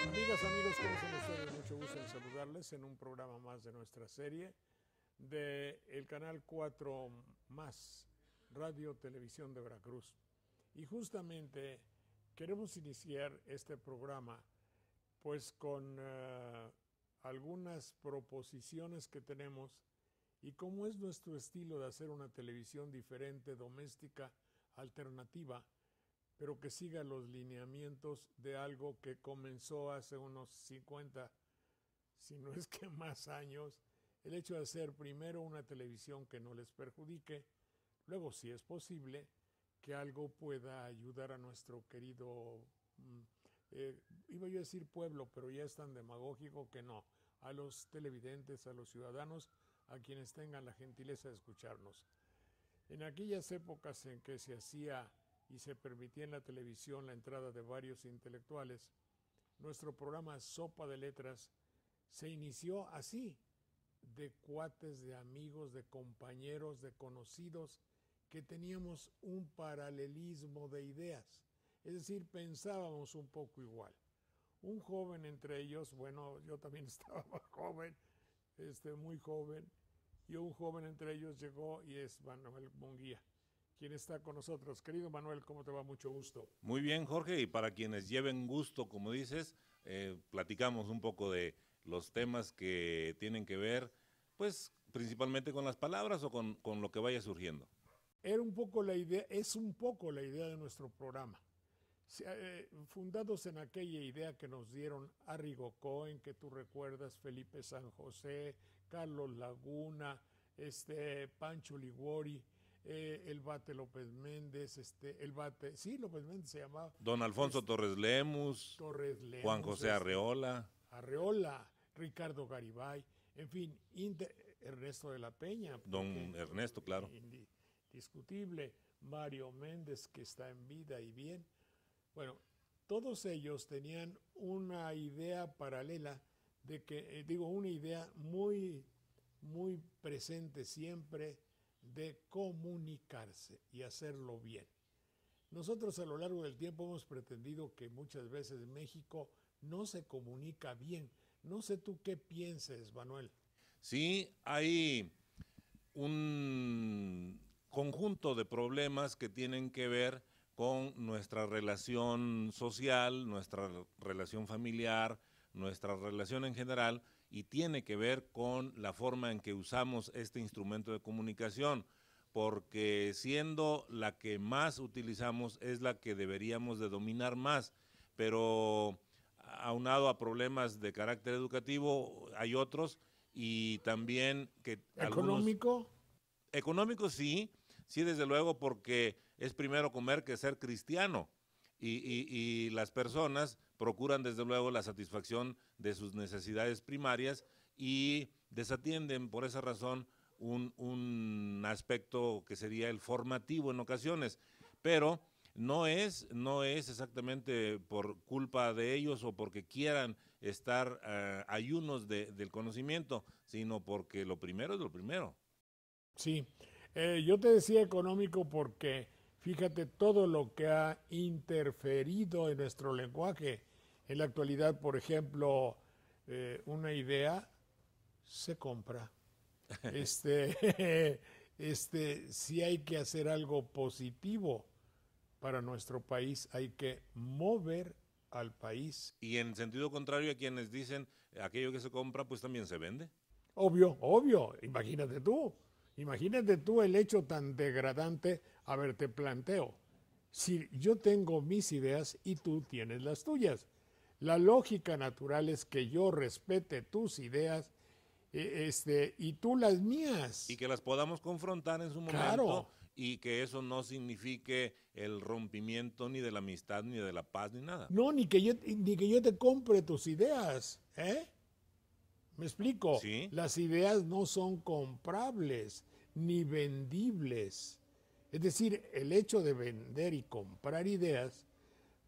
Amigas, amigos, ¿cómo están ustedes? Mucho gusto en saludarles en un programa más de nuestra serie del canal 4 más, Radio Televisión de Veracruz. Y justamente queremos iniciar este programa pues con algunas proposiciones que tenemos y cómo es nuestro estilo de hacer una televisión diferente, doméstica, alternativa, pero que siga los lineamientos de algo que comenzó hace unos 50, si no es que más años, el hecho de hacer primero una televisión que no les perjudique, luego, si es posible, que algo pueda ayudar a nuestro querido, iba yo a decir pueblo, pero ya es tan demagógico que no, a los televidentes, a los ciudadanos, a quienes tengan la gentileza de escucharnos. En aquellas épocas en que se hacía y se permitía en la televisión la entrada de varios intelectuales, nuestro programa Sopa de Letras se inició así, de cuates, de amigos, de compañeros, de conocidos, que teníamos un paralelismo de ideas, es decir, pensábamos un poco igual. Un joven entre ellos, bueno, yo también estaba joven, muy joven, y un joven entre ellos llegó y es Manuel Munguía, quien está con nosotros. Querido Manuel, ¿cómo te va? Mucho gusto. Muy bien, Jorge, y para quienes lleven gusto, como dices, platicamos un poco de los temas que tienen que ver, pues, principalmente con las palabras o con lo que vaya surgiendo. Era un poco la idea, es un poco la idea de nuestro programa. Fundados en aquella idea que nos dieron Arrigo Cohen, que tú recuerdas, Felipe San José, Carlos Laguna, Pancho Liguori, el Bate López Méndez, López Méndez se llamaba. Don Alfonso Torres Lemus, Juan José Arreola, Ricardo Garibay, en fin, Ernesto de la Peña. Don Ernesto, claro. Indiscutible, Mario Méndez, que está en vida y bien. Bueno, todos ellos tenían una idea paralela de que, una idea muy, muy presente siempre, de comunicarse y hacerlo bien. Nosotros a lo largo del tiempo hemos pretendido que muchas veces México no se comunica bien. No sé tú qué pienses, Manuel. Sí, hay un conjunto de problemas que tienen que ver con nuestra relación social, nuestra relación familiar, nuestra relación en general, y tiene que ver con la forma en que usamos este instrumento de comunicación, porque siendo la que más utilizamos es la que deberíamos de dominar más, pero aunado a problemas de carácter educativo hay otros, y también que ¿Económico? Económico sí, desde luego, porque es primero comer que ser cristiano, y las personas procuran desde luego la satisfacción de sus necesidades primarias y desatienden por esa razón un aspecto que sería el formativo en ocasiones, pero no es exactamente por culpa de ellos o porque quieran estar ayunos del conocimiento, sino porque lo primero es lo primero. Sí, yo te decía económico porque fíjate todo lo que ha interferido en nuestro lenguaje. En la actualidad, por ejemplo, una idea se compra. Si hay que hacer algo positivo para nuestro país, hay que mover al país. Y en sentido contrario, a quienes dicen aquello que se compra, pues también se vende. Obvio, imagínate tú el hecho tan degradante. A ver, te planteo, si yo tengo mis ideas y tú tienes las tuyas, la lógica natural es que yo respete tus ideas y tú las mías. Y que las podamos confrontar en su momento, claro, y que eso no signifique el rompimiento ni de la amistad, ni de la paz, ni nada. No, ni que yo te compre tus ideas, ¿eh? ¿Me explico? Sí. Las ideas no son comprables ni vendibles. Es decir, el hecho de vender y comprar ideas,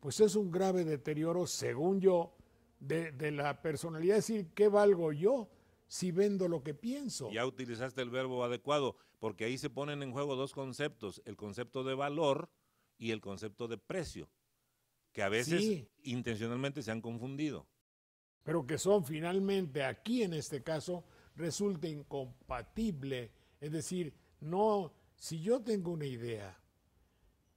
pues es un grave deterioro, según yo, de la personalidad. Es decir, ¿qué valgo yo si vendo lo que pienso? Ya utilizaste el verbo adecuado, porque ahí se ponen en juego dos conceptos, el concepto de valor y el concepto de precio, que a veces Sí, intencionalmente se han confundido. pero que son finalmente, aquí en este caso, resulta incompatible. Es decir, no, si yo tengo una idea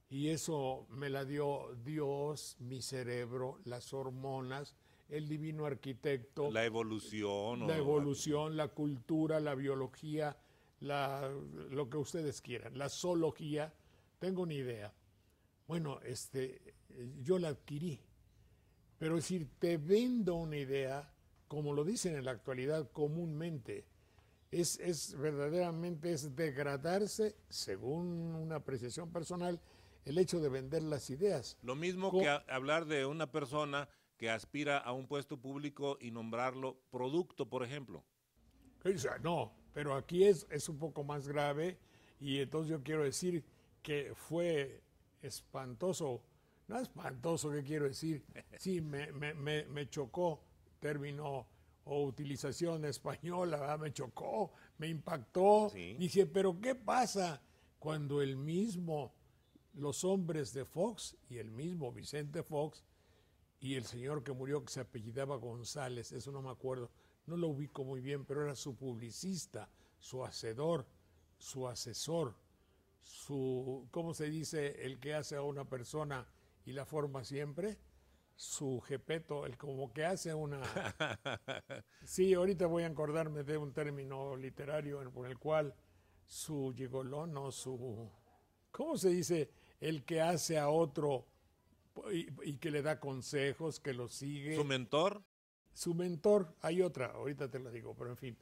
y eso me la dio Dios, mi cerebro, las hormonas, el divino arquitecto, La evolución. la evolución, la cultura, la biología, lo que ustedes quieran, la zoología, tengo una idea. Bueno, yo la adquirí. Pero es decir, te vendo una idea, como lo dicen en la actualidad comúnmente, verdaderamente es degradarse, según una apreciación personal, el hecho de vender las ideas. Lo mismo que hablar de una persona que aspira a un puesto público y nombrarlo producto, por ejemplo. O sea, no, pero aquí es un poco más grave y entonces yo quiero decir que fue espantoso. No espantoso, ¿qué quiero decir? Sí, me chocó término o utilización española, ¿verdad? Me chocó, me impactó. Sí. Dije, pero ¿qué pasa cuando los hombres de Fox y el mismo Vicente Fox y el señor que murió que se apellidaba González, eso no me acuerdo, no lo ubico muy bien, pero era su publicista, su hacedor, su asesor, ¿cómo se dice? El que hace a una persona y la forma siempre, su jepeto, el como que hace una... Sí, ahorita voy a acordarme de un término literario por el cual su gigolón o ¿cómo se dice? El que hace a otro y que le da consejos, que lo sigue. ¿Su mentor? Su mentor, hay otra, ahorita te lo digo, pero en fin.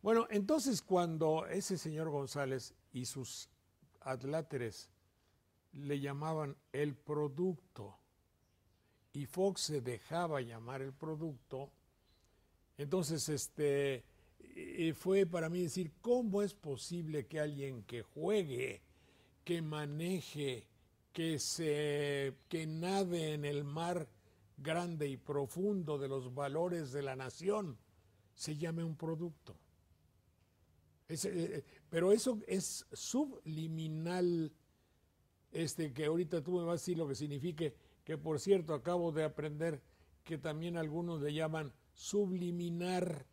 Bueno, entonces cuando ese señor González y sus adláteres le llamaban el producto y Fox se dejaba llamar el producto, entonces fue para mí decir, ¿cómo es posible que alguien que juegue, que maneje, que nade en el mar grande y profundo de los valores de la nación, se llame un producto? Pero eso es subliminal, que ahorita tú me vas a decir lo que signifique, que por cierto acabo de aprender que también algunos le llaman subliminar.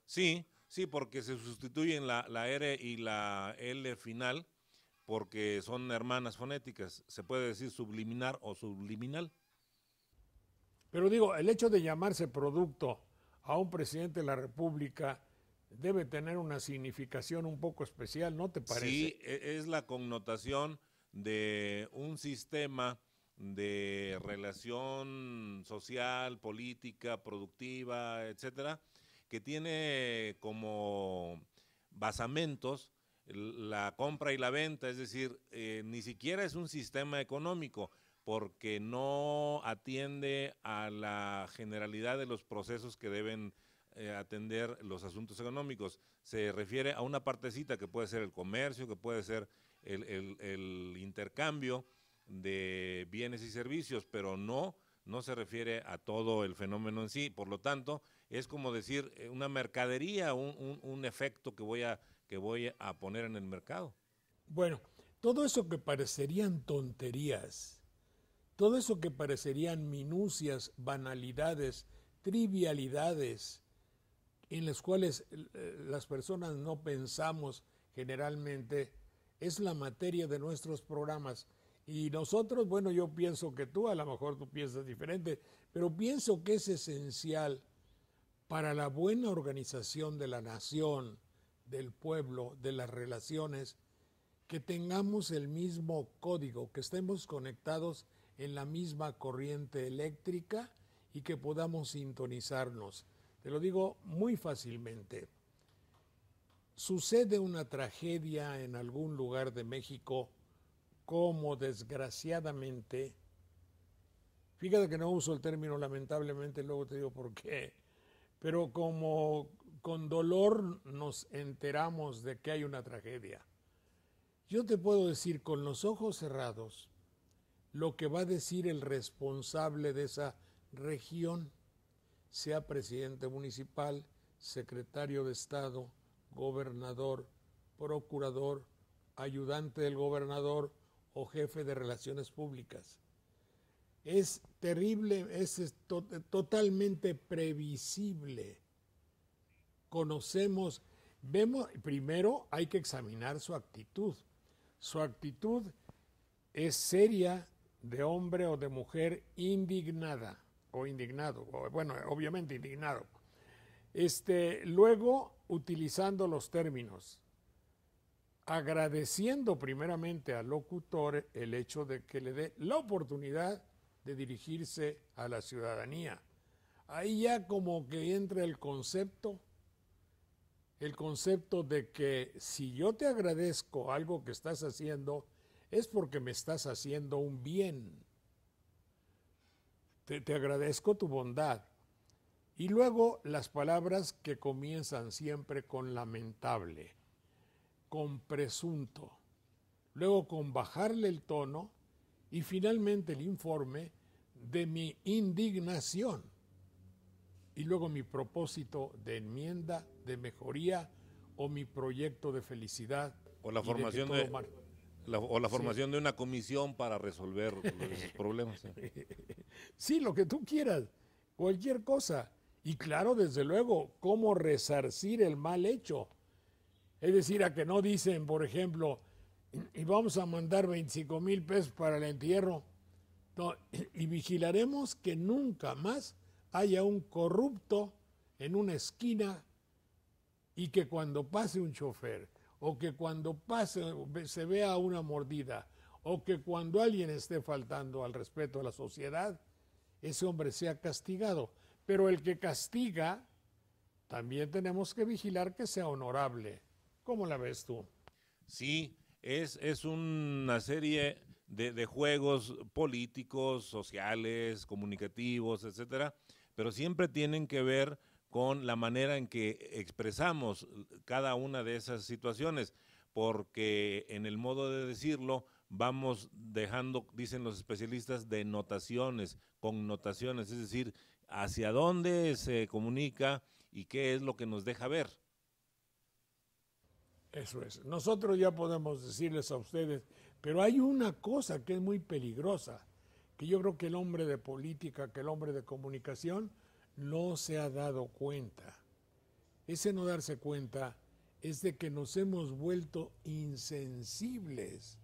Sí, sí, porque se sustituyen la R y la L final, porque son hermanas fonéticas. Se puede decir subliminar o subliminal. Pero digo, el hecho de llamarse producto a un presidente de la República debe tener una significación un poco especial, ¿no te parece? Sí, es la connotación de un sistema de relación social, política, productiva, etcétera, que tiene como basamentos la compra y la venta, es decir, ni siquiera es un sistema económico, porque no atiende a la generalidad de los procesos que deben atender los asuntos económicos. Se refiere a una partecita que puede ser el comercio, que puede ser el intercambio de bienes y servicios, pero no se refiere a todo el fenómeno en sí. Por lo tanto, es como decir una mercadería, un efecto que voy a poner en el mercado. Bueno, todo eso que parecerían tonterías, todo eso que parecerían minucias, banalidades, trivialidades, en las cuales las personas no pensamos generalmente, es la materia de nuestros programas. Y nosotros, bueno, yo pienso que tú, a lo mejor tú piensas diferente, pero pienso que es esencial para la buena organización de la nación, del pueblo, de las relaciones, que tengamos el mismo código, que estemos conectados en la misma corriente eléctrica y que podamos sintonizarnos. Te lo digo muy fácilmente. Sucede una tragedia en algún lugar de México cómo desgraciadamente, fíjate que no uso el término lamentablemente, luego te digo por qué, pero como con dolor nos enteramos de que hay una tragedia. Yo te puedo decir con los ojos cerrados lo que va a decir el responsable de esa región, sea presidente municipal, secretario de Estado, gobernador, procurador, ayudante del gobernador o jefe de relaciones públicas. Es terrible, es totalmente previsible. Conocemos, vemos, primero hay que examinar su actitud. Su actitud es seria, de hombre o de mujer indignada o indignado, o, bueno, obviamente indignado. Luego, utilizando los términos, agradeciendo primeramente al locutor el hecho de que le dé la oportunidad de dirigirse a la ciudadanía. Ahí ya como que entra el concepto de que si yo te agradezco algo que estás haciendo, es porque me estás haciendo un bien. Te agradezco tu bondad. Y luego las palabras que comienzan siempre con lamentable, con presunto, luego con bajarle el tono y finalmente el informe de mi indignación y luego mi propósito de enmienda, de mejoría o mi proyecto de felicidad. O la formación formación de una comisión para resolver esos problemas. Sí, lo que tú quieras, cualquier cosa. Y claro, desde luego, cómo resarcir el mal hecho. Es decir, a que no dicen, por ejemplo, y vamos a mandar 25,000 pesos para el entierro. No, y vigilaremos que nunca más haya un corrupto en una esquina y que cuando pase un chofer o que cuando se vea una mordida o que cuando alguien esté faltando al respeto a la sociedad, ese hombre sea castigado. Pero el que castiga, también tenemos que vigilar que sea honorable. ¿Cómo la ves tú? Sí, es una serie de juegos políticos, sociales, comunicativos, etcétera, pero siempre tienen que ver con la manera en que expresamos cada una de esas situaciones, porque en el modo de decirlo vamos dejando, dicen los especialistas, denotaciones, connotaciones, es decir, hacia dónde se comunica y qué es lo que nos deja ver. Eso es. Nosotros ya podemos decirles a ustedes, pero hay una cosa que es muy peligrosa, que yo creo que el hombre de política, que el hombre de comunicación no se ha dado cuenta. Ese no darse cuenta es de que nos hemos vuelto insensibles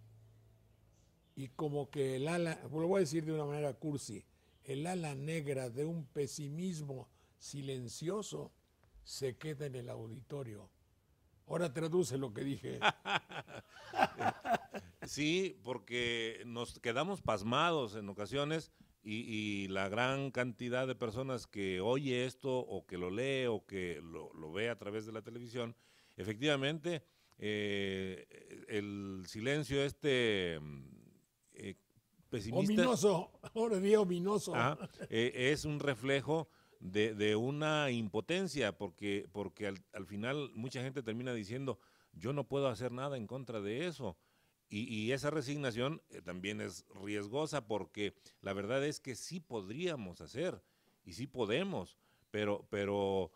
y como que el ala, lo voy a decir de una manera cursi, el ala negra de un pesimismo silencioso se queda en el auditorio. Ahora traduce lo que dije. Sí, porque nos quedamos pasmados en ocasiones y la gran cantidad de personas que oye esto o que lo lee o que lo ve a través de la televisión, efectivamente el silencio pesimista. Ominoso, ahora digo ominoso. Es un reflejo de una impotencia, porque al final mucha gente termina diciendo, yo no puedo hacer nada en contra de eso. Y esa resignación también es riesgosa, porque la verdad es que sí podríamos hacer y sí podemos, pero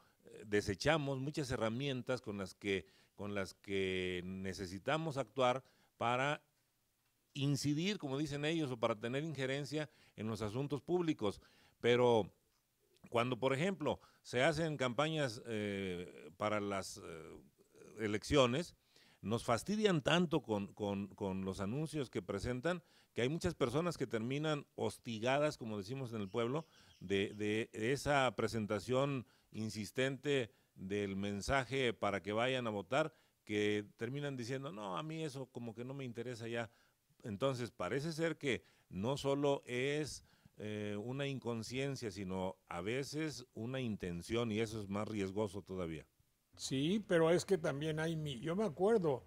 desechamos muchas herramientas con las que necesitamos actuar para incidir, como dicen ellos, o para tener injerencia en los asuntos públicos. Pero cuando, por ejemplo, se hacen campañas para las elecciones, nos fastidian tanto con los anuncios que presentan, que hay muchas personas que terminan hostigadas, como decimos en el pueblo, de esa presentación insistente del mensaje para que vayan a votar, que terminan diciendo, no, a mí eso como que no me interesa ya. Entonces, parece ser que no solo es una inconsciencia, sino a veces una intención, y eso es más riesgoso todavía. Sí, pero es que también yo me acuerdo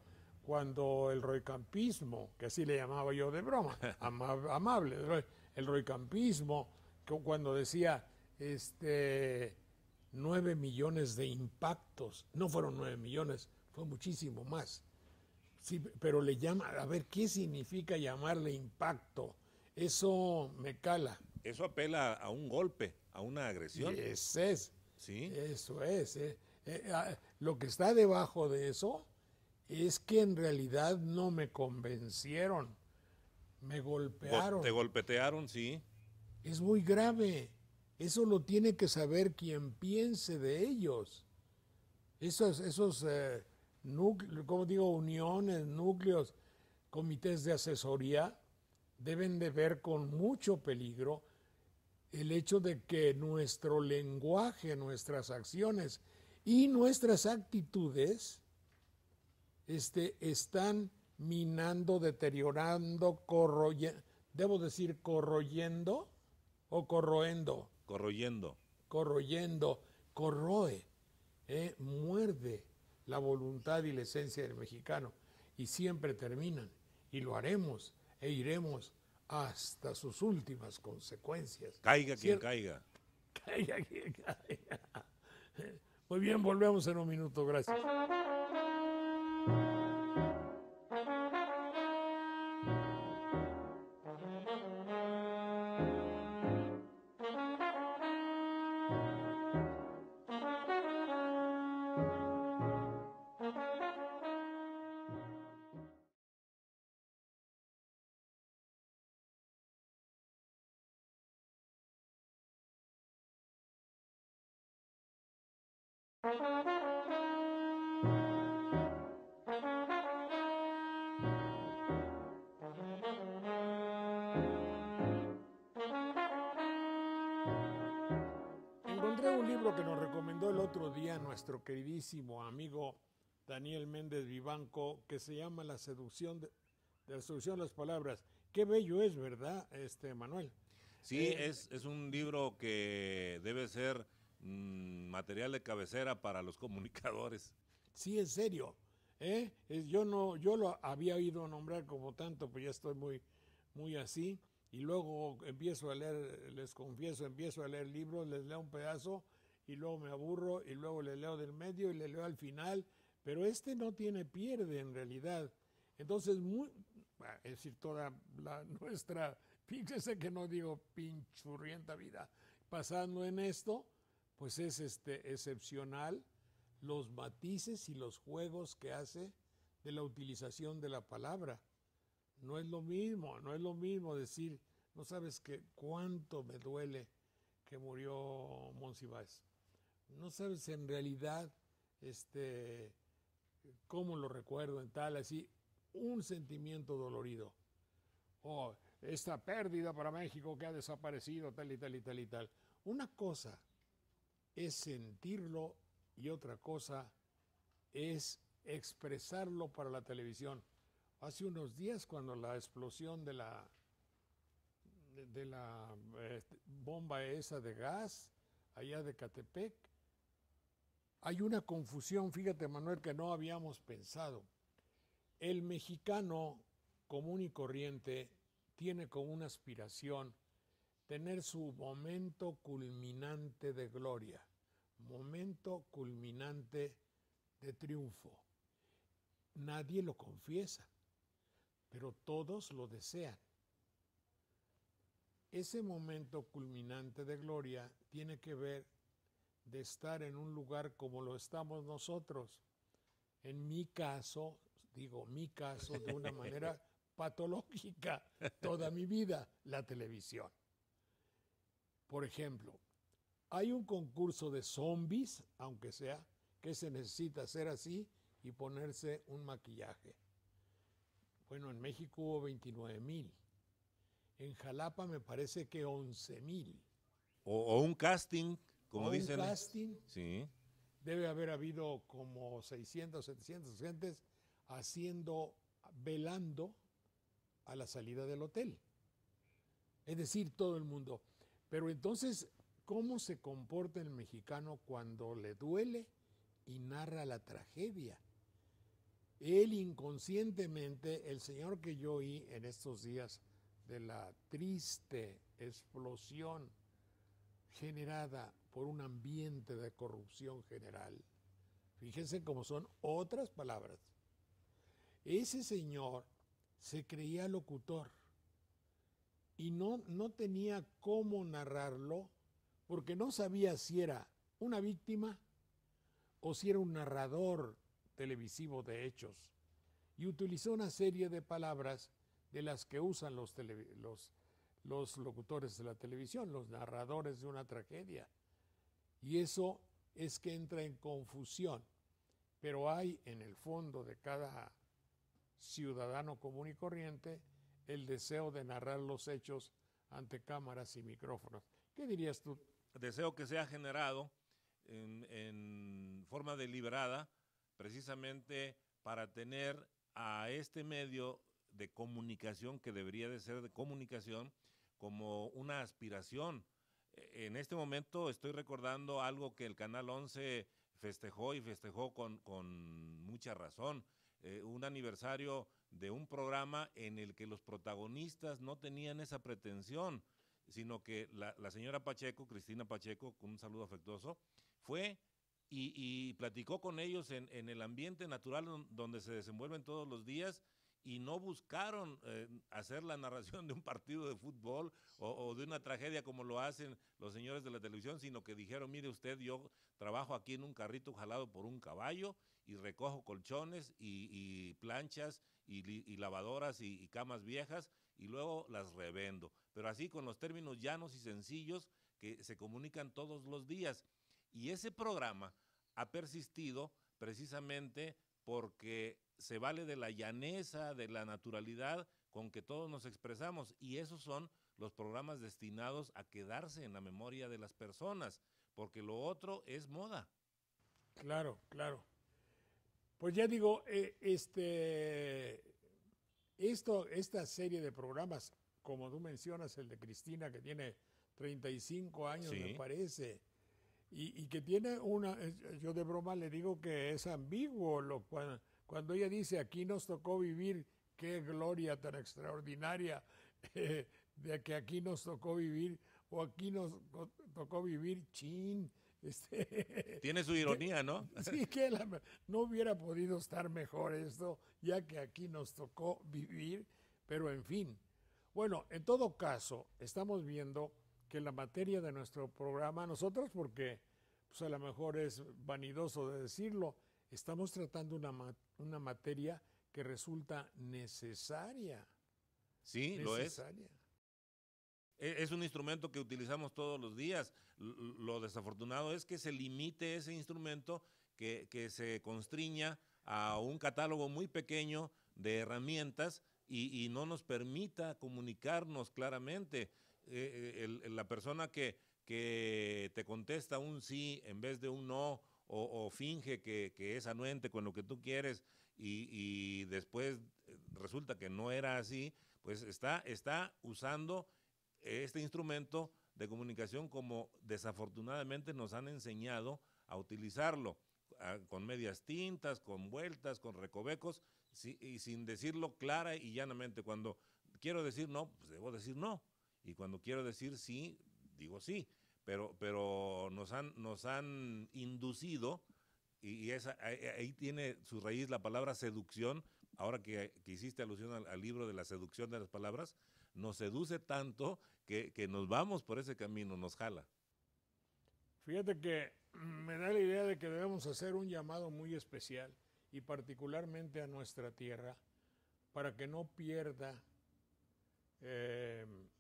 cuando el roicampismo, que así le llamaba yo de broma, amable, el roicampismo, cuando decía 9 millones de impactos, no fueron 9 millones, fue muchísimo más. Sí, pero le llama, a ver, ¿qué significa llamarle impacto? Eso me cala. Eso apela a un golpe, a una agresión. Y ese es. Sí. Eso es. Lo que está debajo de eso es que en realidad no me convencieron. Me golpearon. Te golpetearon, sí. Es muy grave. Eso lo tiene que saber quien piense de ellos. Esos núcleos, como digo, uniones, núcleos, comités de asesoría, deben de ver con mucho peligro el hecho de que nuestro lenguaje, nuestras acciones y nuestras actitudes están minando, deteriorando, debo decir corroyendo o corroendo. Corroyendo, corroe, muerde la voluntad y la esencia del mexicano, y siempre terminan, y lo haremos e iremos hasta sus últimas consecuencias. Caiga quien caiga. Caiga quien caiga. Muy bien, volvemos en un minuto, gracias. Encontré un libro que nos recomendó el otro día nuestro queridísimo amigo Daniel Méndez Vivanco, que se llama La seducción de la seducción de las palabras. Qué bello es, ¿verdad, Manuel? Sí, es un libro que debe ser material de cabecera para los comunicadores. Sí, en serio. Yo lo había oído nombrar como tanto, pues ya estoy muy así. Y luego empiezo a leer, les confieso, empiezo a leer libros, les leo un pedazo y luego me aburro y luego le leo del medio y le leo al final. Pero no tiene pierde en realidad. Entonces, es decir, toda nuestra, fíjese que no digo pinchurrienta vida, pasando en esto, pues es excepcional los matices y los juegos que hace de la utilización de la palabra. No es lo mismo decir, no sabes cuánto me duele que murió Monsiváis. No sabes en realidad cómo lo recuerdo en tal, así, un sentimiento dolorido. Esta pérdida para México que ha desaparecido, tal y tal y tal y tal. Una cosa es sentirlo y otra cosa es expresarlo para la televisión. Hace unos días, cuando la explosión de la bomba esa de gas allá de Catepec, hay una confusión, fíjate, Manuel, que no habíamos pensado. El mexicano común y corriente tiene como una aspiración tener su momento culminante de gloria, momento culminante de triunfo. Nadie lo confiesa, pero todos lo desean. Ese momento culminante de gloria tiene que ver de estar en un lugar como lo estamos nosotros. En mi caso, digo mi caso de una manera patológica, toda mi vida, la televisión. Por ejemplo, hay un concurso de zombies, aunque sea, que se necesita hacer así y ponerse un maquillaje. Bueno, en México hubo 29,000. En Jalapa me parece que 11,000. O un casting, como dicen. Un casting. Sí. Debe haber habido como 600, 700 gentes velando a la salida del hotel. Es decir, todo el mundo. Pero entonces, ¿cómo se comporta el mexicano cuando le duele y narra la tragedia? él inconscientemente, el señor que yo oí en estos días de la triste explosión generada por un ambiente de corrupción general, fíjense cómo son otras palabras, ese señor se creía locutor y no tenía cómo narrarlo porque no sabía si era una víctima o si era un narrador televisivo de hechos. Y utilizó una serie de palabras de las que usan los locutores de la televisión, los narradores de una tragedia. Y eso es que entra en confusión. Pero hay en el fondo de cada ciudadano común y corriente el deseo de narrar los hechos ante cámaras y micrófonos. ¿Qué dirías tú? Deseo que sea generado en forma deliberada, precisamente para tener a este medio de comunicación, que debería de ser de comunicación, como una aspiración. En este momento estoy recordando algo que el Canal 11 festejó y festejó con mucha razón, un aniversario de un programa en el que los protagonistas no tenían esa pretensión, sino que la señora Pacheco, Cristina Pacheco, con un saludo afectuoso, fue y platicó con ellos en el ambiente natural donde se desenvuelven todos los días, y no buscaron hacer la narración de un partido de fútbol o de una tragedia como lo hacen los señores de la televisión, sino que dijeron: mire usted, yo trabajo aquí en un carrito jalado por un caballo y recojo colchones y planchas y lavadoras y camas viejas, y luego las revendo, pero así con los términos llanos y sencillos que se comunican todos los días. Y ese programa ha persistido precisamente porque se vale de la llaneza, de la naturalidad con que todos nos expresamos, y esos son los programas destinados a quedarse en la memoria de las personas, porque lo otro es moda. Claro, claro. Pues ya digo, esta serie de programas, como tú mencionas, el de Cristina, que tiene 35 años, Sí. me parece, y que tiene yo de broma le digo que es ambiguo, cuando ella dice: aquí nos tocó vivir, qué gloria tan extraordinaria, de que aquí nos tocó vivir, o aquí nos tocó vivir, chin. Tiene su ironía, ¿no? Sí, que no hubiera podido estar mejor esto, ya que aquí nos tocó vivir, pero en fin. Bueno, en todo caso, estamos viendo que la materia de nuestro programa, nosotros, porque pues a lo mejor es vanidoso de decirlo, estamos tratando una materia que resulta necesaria. Sí, lo es. Es un instrumento que utilizamos todos los días. Lo desafortunado es que se limite ese instrumento, que se constriña a un catálogo muy pequeño de herramientas y no nos permita comunicarnos claramente. La persona que te contesta un sí en vez de un no, o finge que es anuente con lo que tú quieres y después resulta que no era así, pues está usando este instrumento de comunicación como desafortunadamente nos han enseñado a utilizarlo, con medias tintas, con vueltas, con recovecos, y sin decirlo clara y llanamente. Cuando quiero decir no, pues debo decir no, y cuando quiero decir sí, digo sí, pero nos han inducido, y ahí tiene su raíz la palabra seducción. Ahora que hiciste alusión al libro de la seducción de las palabras, nos seduce tanto que nos vamos por ese camino, nos jala. Fíjate que me da la idea de que debemos hacer un llamado muy especial, y particularmente a nuestra tierra, para que no pierda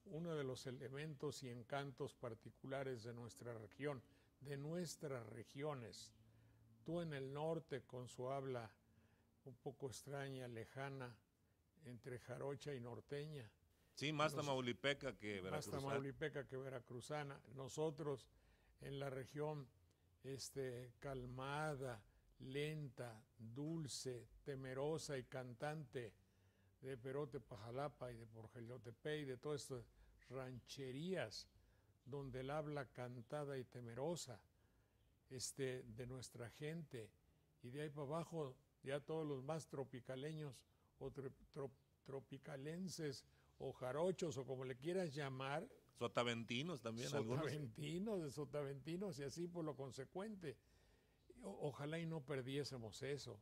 uno de los elementos y encantos particulares de nuestra región, de nuestras regiones. Tú en el norte, con su habla un poco extraña, lejana, entre jarocha y norteña. Sí, más tamaulipeca que veracruzana. Más tamaulipeca que veracruzana. Nosotros en la región calmada, lenta, dulce, temerosa y cantante de Perote, Pajalapa y de Porgelotepec y de todas estas rancherías donde el habla cantada y temerosa de nuestra gente, y de ahí para abajo ya todos los más tropicaleños o tropicalenses o jarochos o como le quieras llamar. Sotaventinos también, algunos. Sotaventinos, de sotaventinos y así por lo consecuente. Ojalá y no perdiésemos eso.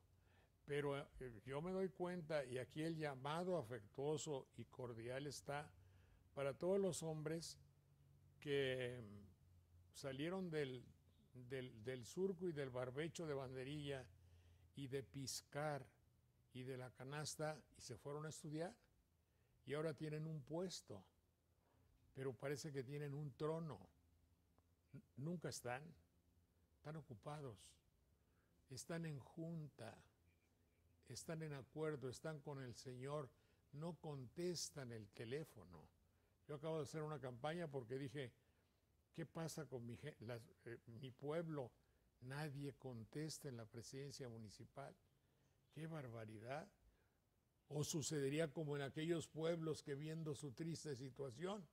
Pero yo me doy cuenta, y aquí el llamado afectuoso y cordial está para todos los hombres que salieron del surco y del barbecho de banderilla y de piscar y de la canasta y se fueron a estudiar y ahora tienen un puesto, pero parece que tienen un trono. Nunca están ocupados, están en junta, están en acuerdo, están con el Señor, no contestan el teléfono. Yo acabo de hacer una campaña porque dije, ¿qué pasa con mi pueblo? Nadie contesta en la presidencia municipal. ¡Qué barbaridad! O sucedería como en aquellos pueblos que viendo su triste situación,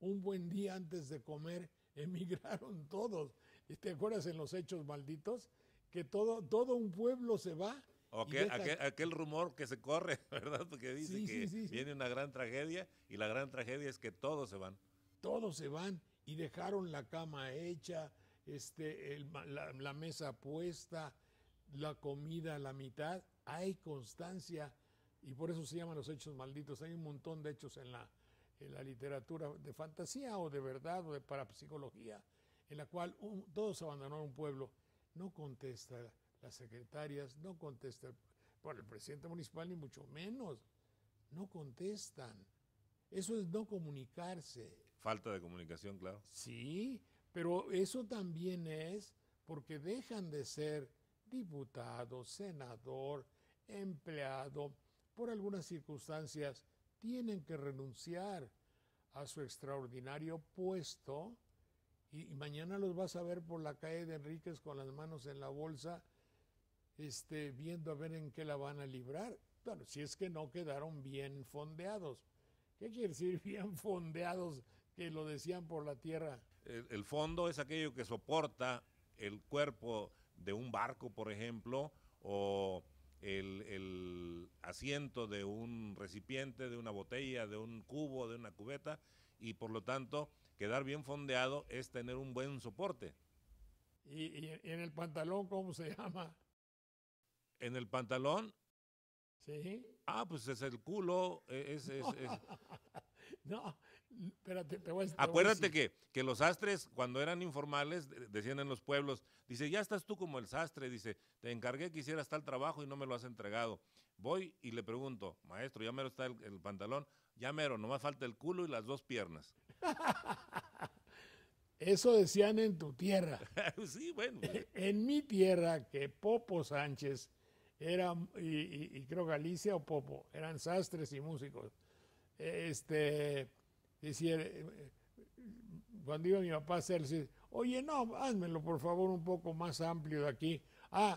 un buen día antes de comer emigraron todos. ¿Te acuerdas en los Hechos Malditos? Que todo un pueblo se va. O aquel rumor que se corre, ¿verdad? Porque dice que viene una gran tragedia y la gran tragedia es que todos se van. Todos se van y dejaron la cama hecha, la mesa puesta, la comida a la mitad. Hay constancia y por eso se llaman los Hechos Malditos. Hay un montón de hechos en la literatura de fantasía o de verdad o de parapsicología en la cual todos abandonaron un pueblo. No contesta las secretarias, no contesta el presidente municipal, ni mucho menos. No contestan. Eso es no comunicarse. Falta de comunicación, claro. Sí, pero eso también es porque dejan de ser diputado, senador, empleado. Por algunas circunstancias tienen que renunciar a su extraordinario puesto y mañana los vas a ver por la calle de Enríquez con las manos en la bolsa, viendo a ver en qué la van a librar. Bueno, si es que no quedaron bien fondeados. ¿Qué quiere decir bien fondeados? Que lo decían por la tierra. El fondo es aquello que soporta el cuerpo de un barco, por ejemplo, o el asiento de un recipiente, de una botella, de un cubo, de una cubeta, y por lo tanto quedar bien fondeado es tener un buen soporte. ¿Y en el pantalón cómo se llama? En el pantalón. Sí. Pues es el culo, No, espérate, te voy a decir. Acuérdate que los sastres, cuando eran informales, decían en los pueblos, dice, ya estás tú como el sastre, dice, te encargué que hicieras tal trabajo y no me lo has entregado. Voy y le pregunto, maestro, ya mero está el pantalón, ya mero, nomás falta el culo y las dos piernas. Eso decían en tu tierra. Sí, bueno. En mi tierra, que Popo Sánchez era, y creo Galicia o Popo, eran sastres y músicos. Decía, cuando iba mi papá a hacer, oye, no, házmelo por favor un poco más amplio de aquí.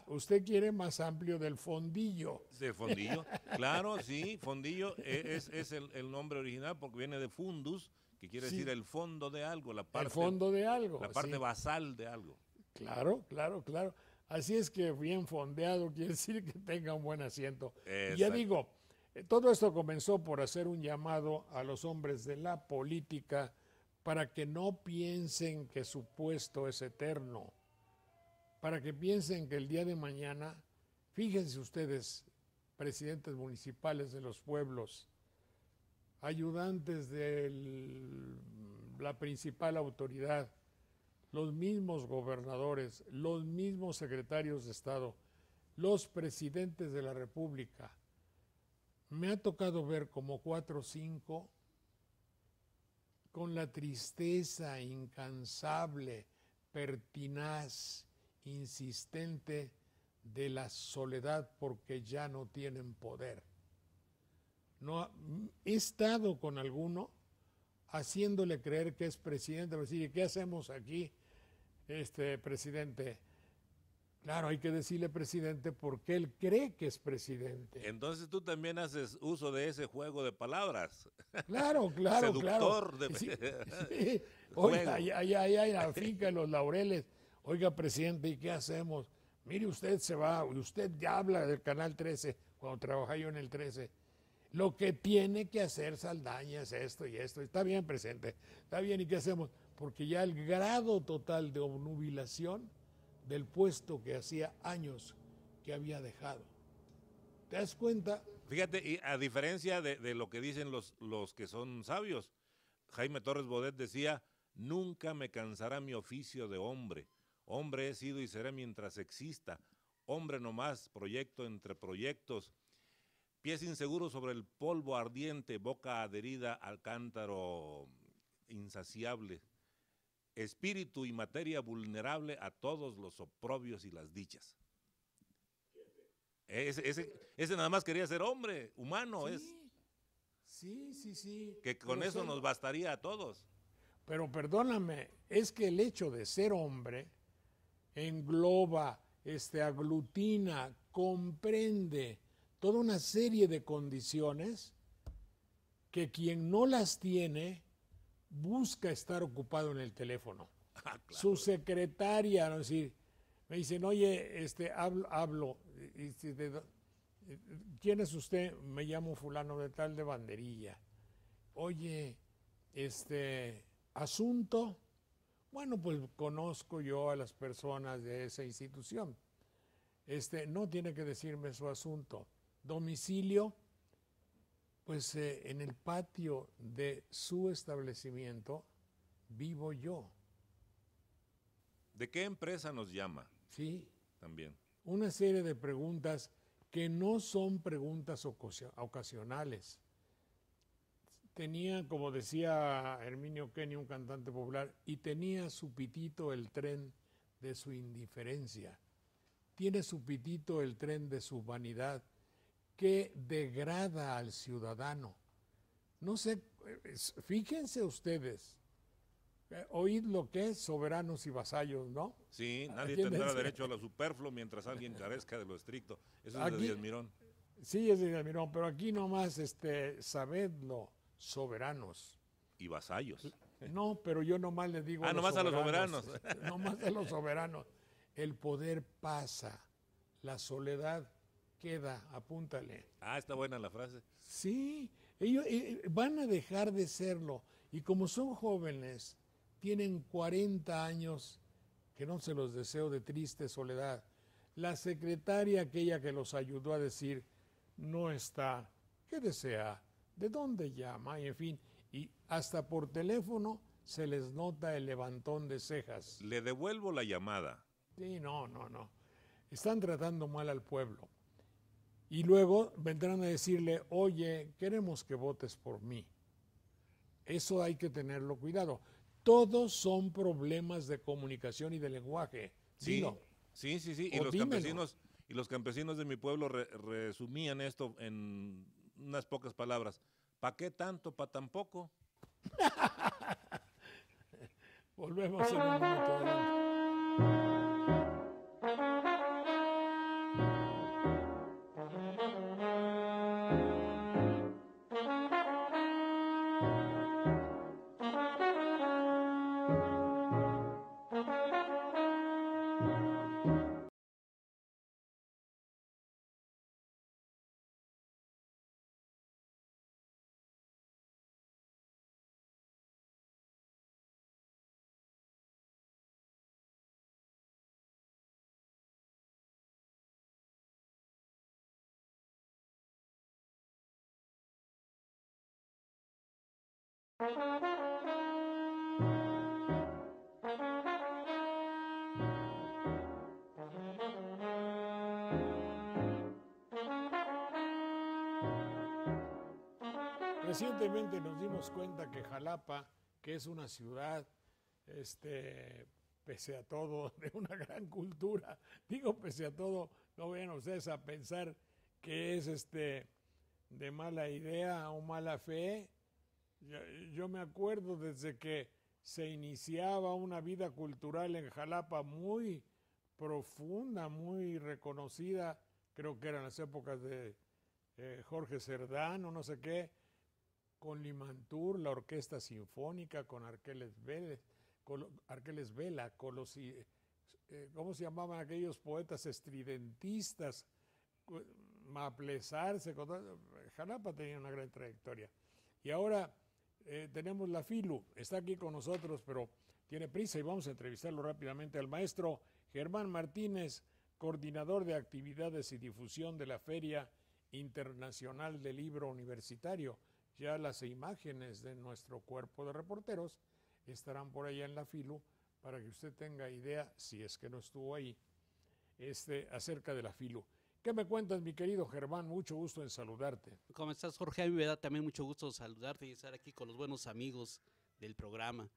Usted quiere más amplio del fondillo. ¿Del fondillo? Claro, sí, fondillo es el nombre original porque viene de fundus, que quiere decir el fondo de algo, la parte, el fondo de algo. La parte basal de algo. Claro. Así es que bien fondeado quiere decir que tenga un buen asiento. Exacto. Y ya digo, todo esto comenzó por hacer un llamado a los hombres de la política para que no piensen que su puesto es eterno, para que piensen que el día de mañana, fíjense ustedes, presidentes municipales de los pueblos, ayudantes de la principal autoridad, los mismos gobernadores, los mismos secretarios de Estado, los presidentes de la República. Me ha tocado ver como 4 o 5 con la tristeza incansable, pertinaz, insistente de la soledad porque ya no tienen poder. No, he estado con alguno haciéndole creer que es presidente, decir, ¿qué hacemos aquí, presidente? Claro, hay que decirle presidente porque él cree que es presidente. Entonces tú también haces uso de ese juego de palabras. Claro. Seductor de sí. Oiga, allá en la finca de los Laureles, oiga, presidente, ¿y qué hacemos? Mire, usted se va, usted ya habla del Canal 13, cuando trabajaba yo en el 13. Lo que tiene que hacer Saldaña es esto y esto. Está bien, presidente, está bien, ¿y qué hacemos? Porque ya el grado total de obnubilación del puesto que hacía años que había dejado. ¿Te das cuenta? Fíjate, y a diferencia de lo que dicen los que son sabios, Jaime Torres Bodet decía, nunca me cansará mi oficio de hombre. Hombre he sido y seré mientras exista. Hombre nomás, proyecto entre proyectos. Pies inseguros sobre el polvo ardiente, boca adherida al cántaro insaciable. Espíritu y materia vulnerable a todos los oprobios y las dichas. Ese nada más quería ser hombre, humano, Sí. Que con eso nos bastaría a todos. Pero perdóname, es que el hecho de ser hombre engloba, aglutina, comprende toda una serie de condiciones que quien no las tiene busca estar ocupado en el teléfono. Claro. Su secretaria, ¿no? Es decir, me dicen, oye, hablo, ¿quién es usted? Me llamo fulano de tal de Banderilla. Oye, asunto, bueno, pues conozco yo a las personas de esa institución. No tiene que decirme su asunto. Domicilio, pues en el patio de su establecimiento vivo yo. ¿De qué empresa nos llama? Sí. También. Una serie de preguntas que no son preguntas ocasionales. Tenía, como decía Herminio Kenny, un cantante popular, y tenía su pitito el tren de su indiferencia. Tiene su pitito el tren de su vanidad, que degrada al ciudadano. No sé, fíjense ustedes, oíd lo que es soberanos y vasallos, ¿no? Sí, nadie tendrá derecho a lo superfluo mientras alguien carezca de lo estricto. Eso es de Díaz Mirón. Sí, es de Díaz Mirón, pero aquí nomás, sabedlo, soberanos. Y vasallos. No, pero yo nomás le digo nomás a los soberanos. Nomás a los soberanos. El poder pasa, la soledad queda, apúntale. Está buena la frase. Sí, ellos van a dejar de serlo. Y como son jóvenes, tienen 40 años, que no se los deseo de triste soledad. La secretaria, aquella que los ayudó a decir, no está. ¿Qué desea? ¿De dónde llama? Y en fin, y hasta por teléfono se les nota el levantón de cejas. Le devuelvo la llamada. Sí, no. Están tratando mal al pueblo. Y luego vendrán a decirle, oye, queremos que votes por mí. Eso hay que tenerlo cuidado. Todos son problemas de comunicación y de lenguaje. Sí, Dilo. sí. Y los campesinos de mi pueblo resumían esto en unas pocas palabras. ¿Pa' qué tanto, pa' tan poco? Volvemos en un momento adelante. Recientemente nos dimos cuenta que Jalapa, que es una ciudad, pese a todo, de una gran cultura, digo pese a todo, no vayan ustedes a pensar que es de mala idea o mala fe. Yo me acuerdo desde que se iniciaba una vida cultural en Jalapa muy profunda, muy reconocida, creo que eran las épocas de Jorge Cerdán o no sé qué, con Limantur, la Orquesta Sinfónica, con Arqueles Vela, ¿cómo se llamaban aquellos poetas estridentistas? Maplesarse. Jalapa tenía una gran trayectoria. Y ahora tenemos la FILU, está aquí con nosotros, pero tiene prisa y vamos a entrevistarlo rápidamente al maestro Germán Martínez, coordinador de actividades y difusión de la Feria Internacional del Libro Universitario. Ya las imágenes de nuestro cuerpo de reporteros estarán por allá en la FILU para que usted tenga idea, si es que no estuvo ahí, acerca de la FILU. ¿Qué me cuentas, mi querido Germán? Mucho gusto en saludarte. ¿Cómo estás, Jorge? A mí me da también mucho gusto saludarte y estar aquí con los buenos amigos del programa.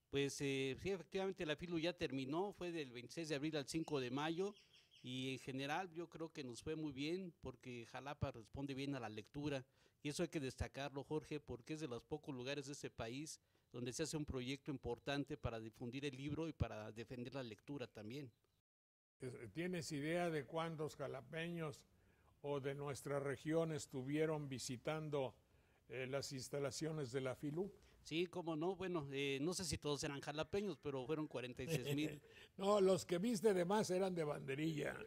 Pues sí, efectivamente la FILU ya terminó, fue del 26 de abril al 5 de mayo y en general yo creo que nos fue muy bien porque Jalapa responde bien a la lectura y eso hay que destacarlo, Jorge, porque es de los pocos lugares de este país donde se hace un proyecto importante para difundir el libro y para defender la lectura también. ¿Tienes idea de cuántos jalapeños o de nuestra región estuvieron visitando las instalaciones de la FILU? Sí, cómo no, bueno, no sé si todos eran jalapeños, pero fueron 46,000. No, los que viste de más eran de banderilla.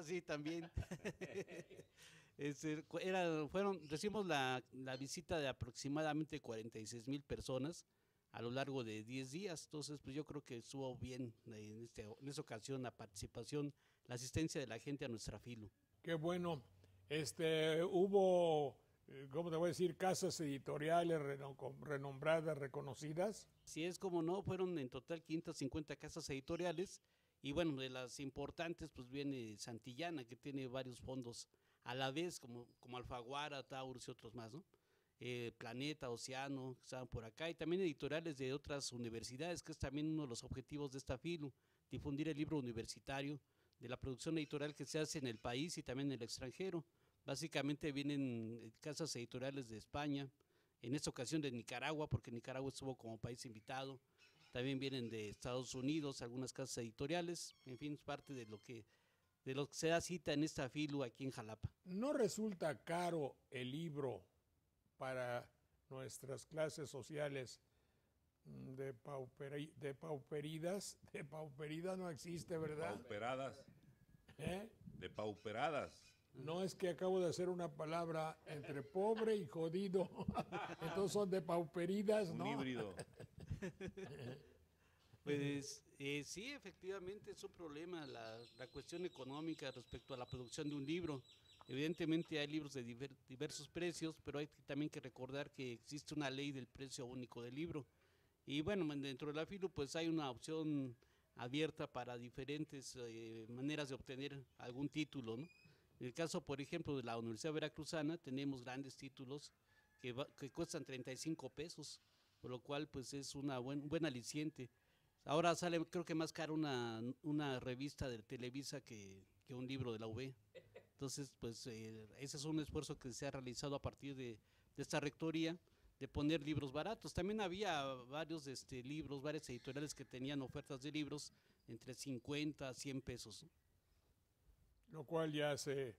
Sí, también. Recibimos la visita de aproximadamente 46,000 personas a lo largo de 10 días, entonces pues yo creo que estuvo bien en esta ocasión la participación, la asistencia de la gente a nuestra FILU. Qué bueno, hubo, ¿cómo te voy a decir? Casas editoriales renombradas, reconocidas. Sí, es como no, fueron en total 550 casas editoriales y bueno, de las importantes pues viene Santillana, que tiene varios fondos a la vez, como Alfaguara, Taurus y otros más, ¿no? Planeta, Océano, que estaban por acá, y también editoriales de otras universidades, que es también uno de los objetivos de esta FILU, difundir el libro universitario, de la producción editorial que se hace en el país y también en el extranjero. Básicamente vienen casas editoriales de España, en esta ocasión de Nicaragua, porque Nicaragua estuvo como país invitado, también vienen de Estados Unidos, algunas casas editoriales, en fin, es parte de lo que se da cita en esta FILU aquí en Jalapa. ¿No resulta caro el libro para nuestras clases sociales depauperidas? Depauperidas no existe, ¿verdad? Depauperadas. ¿Eh? Depauperadas. No, es que acabo de hacer una palabra entre pobre y jodido. Entonces son depauperidas, ¿no? Un híbrido. Pues sí, efectivamente es un problema la cuestión económica respecto a la producción de un libro. Evidentemente hay libros de diversos precios, pero hay también que recordar que existe una ley del precio único del libro. Y bueno, dentro de la FILU pues hay una opción abierta para diferentes maneras de obtener algún título, ¿no? En el caso, por ejemplo, de la Universidad Veracruzana, tenemos grandes títulos que cuestan 35 pesos, por lo cual pues es un buen aliciente. Ahora sale creo que más caro una revista de Televisa que un libro de la UB. Entonces, pues ese es un esfuerzo que se ha realizado a partir de esta rectoría, de poner libros baratos. También había varios libros, varias editoriales que tenían ofertas de libros entre 50 a 100 pesos. Lo cual ya hace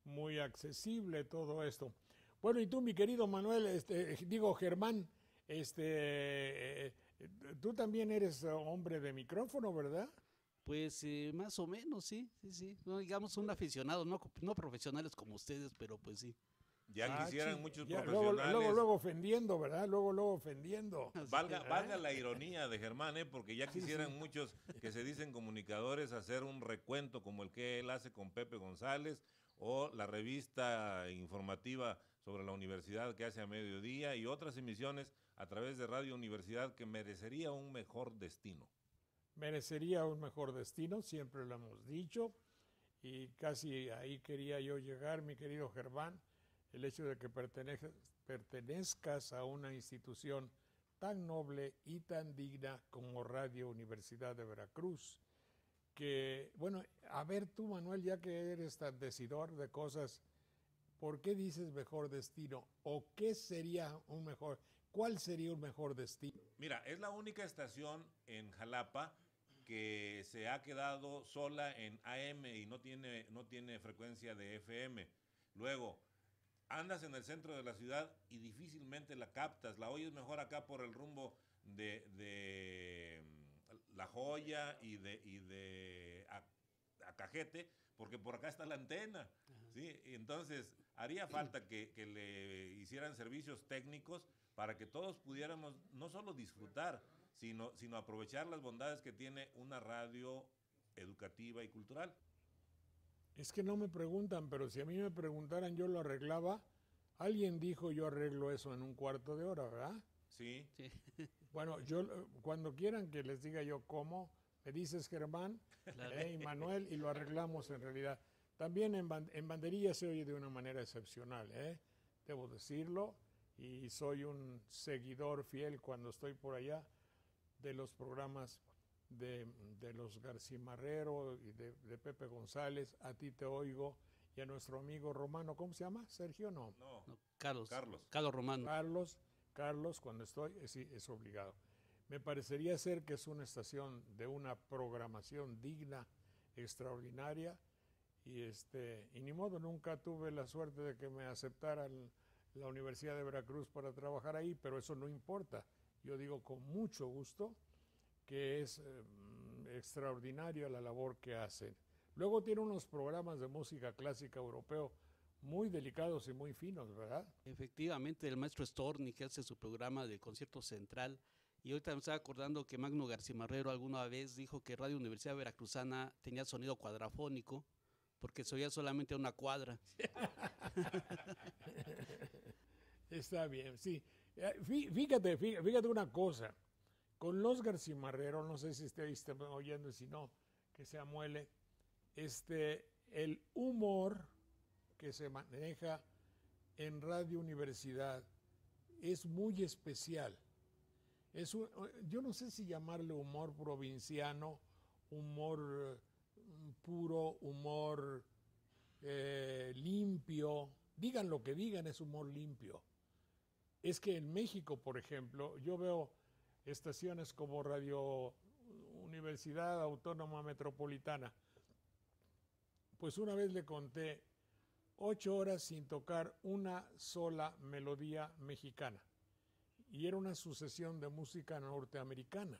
muy accesible todo esto. Bueno, y tú, mi querido Manuel, Germán, tú también eres hombre de micrófono, ¿verdad? Pues más o menos, sí. No, digamos un aficionado, no profesionales como ustedes, pero pues sí. Ya quisieran muchos profesionales. Luego ofendiendo, ¿verdad? Luego ofendiendo. Valga la ironía de Germán, porque ya quisieran muchos que se dicen comunicadores hacer un recuento como el que él hace con Pepe González o la revista informativa sobre la universidad que hace a mediodía y otras emisiones a través de Radio Universidad que merecería un mejor destino. Merecería un mejor destino, siempre lo hemos dicho, y casi ahí quería yo llegar, mi querido Germán, el hecho de que pertenezcas a una institución tan noble y tan digna como Radio Universidad de Veracruz, que, bueno, a ver tú, Manuel, ya que eres tan decidor de cosas, ¿por qué dices mejor destino? ¿O qué sería cuál sería un mejor destino? Mira, es la única estación en Jalapa que se ha quedado sola en AM y no tiene frecuencia de FM. Luego, andas en el centro de la ciudad y difícilmente la captas, la oyes mejor acá por el rumbo de La Joya y de Acajete, porque por acá está la antena, ¿sí? Entonces, haría falta que le hicieran servicios técnicos para que todos pudiéramos no solo disfrutar, sino aprovechar las bondades que tiene una radio educativa y cultural. Es que no me preguntan, pero si a mí me preguntaran, yo lo arreglaba. Alguien dijo, yo arreglo eso en un cuarto de hora, ¿verdad? Sí. Sí. Bueno, cuando quieran que les diga yo cómo, me dices Germán Claro. y Manuel y lo arreglamos en realidad. También en Banderilla se oye de una manera excepcional, debo decirlo, y soy un seguidor fiel cuando estoy por allá de los programas de los Garcimarrero y de Pepe González. A ti te oigo, y a nuestro amigo Romano, ¿cómo se llama? ¿Sergio? No. No, No, Carlos Carlos Romano. Carlos, cuando estoy, sí, es obligado. Me parecería ser que es una estación de una programación digna, extraordinaria, y ni modo, nunca tuve la suerte de que me aceptaran la Universidad de Veracruz para trabajar ahí, pero eso no importa. Yo digo con mucho gusto que es extraordinaria la labor que hacen. Luego tiene unos programas de música clásica europeo muy delicados y muy finos, ¿verdad? Efectivamente, el maestro Storni, que hace su programa de concierto central, y ahorita me estaba acordando que Magno Garcimarrero alguna vez dijo que Radio Universidad Veracruzana tenía sonido cuadrafónico, porque se oía solamente a una cuadra. Está bien, sí. Fíjate una cosa. Con los Garcimarrero, no sé si esté oyendo y si no, que se amuele, el humor que se maneja en Radio Universidad es muy especial. Yo no sé si llamarle humor provinciano, humor puro, humor limpio. Digan lo que digan, es humor limpio. Es que en México, por ejemplo, yo veo estaciones como Radio Universidad Autónoma Metropolitana. Pues una vez le conté 8 horas sin tocar una sola melodía mexicana. Y era una sucesión de música norteamericana.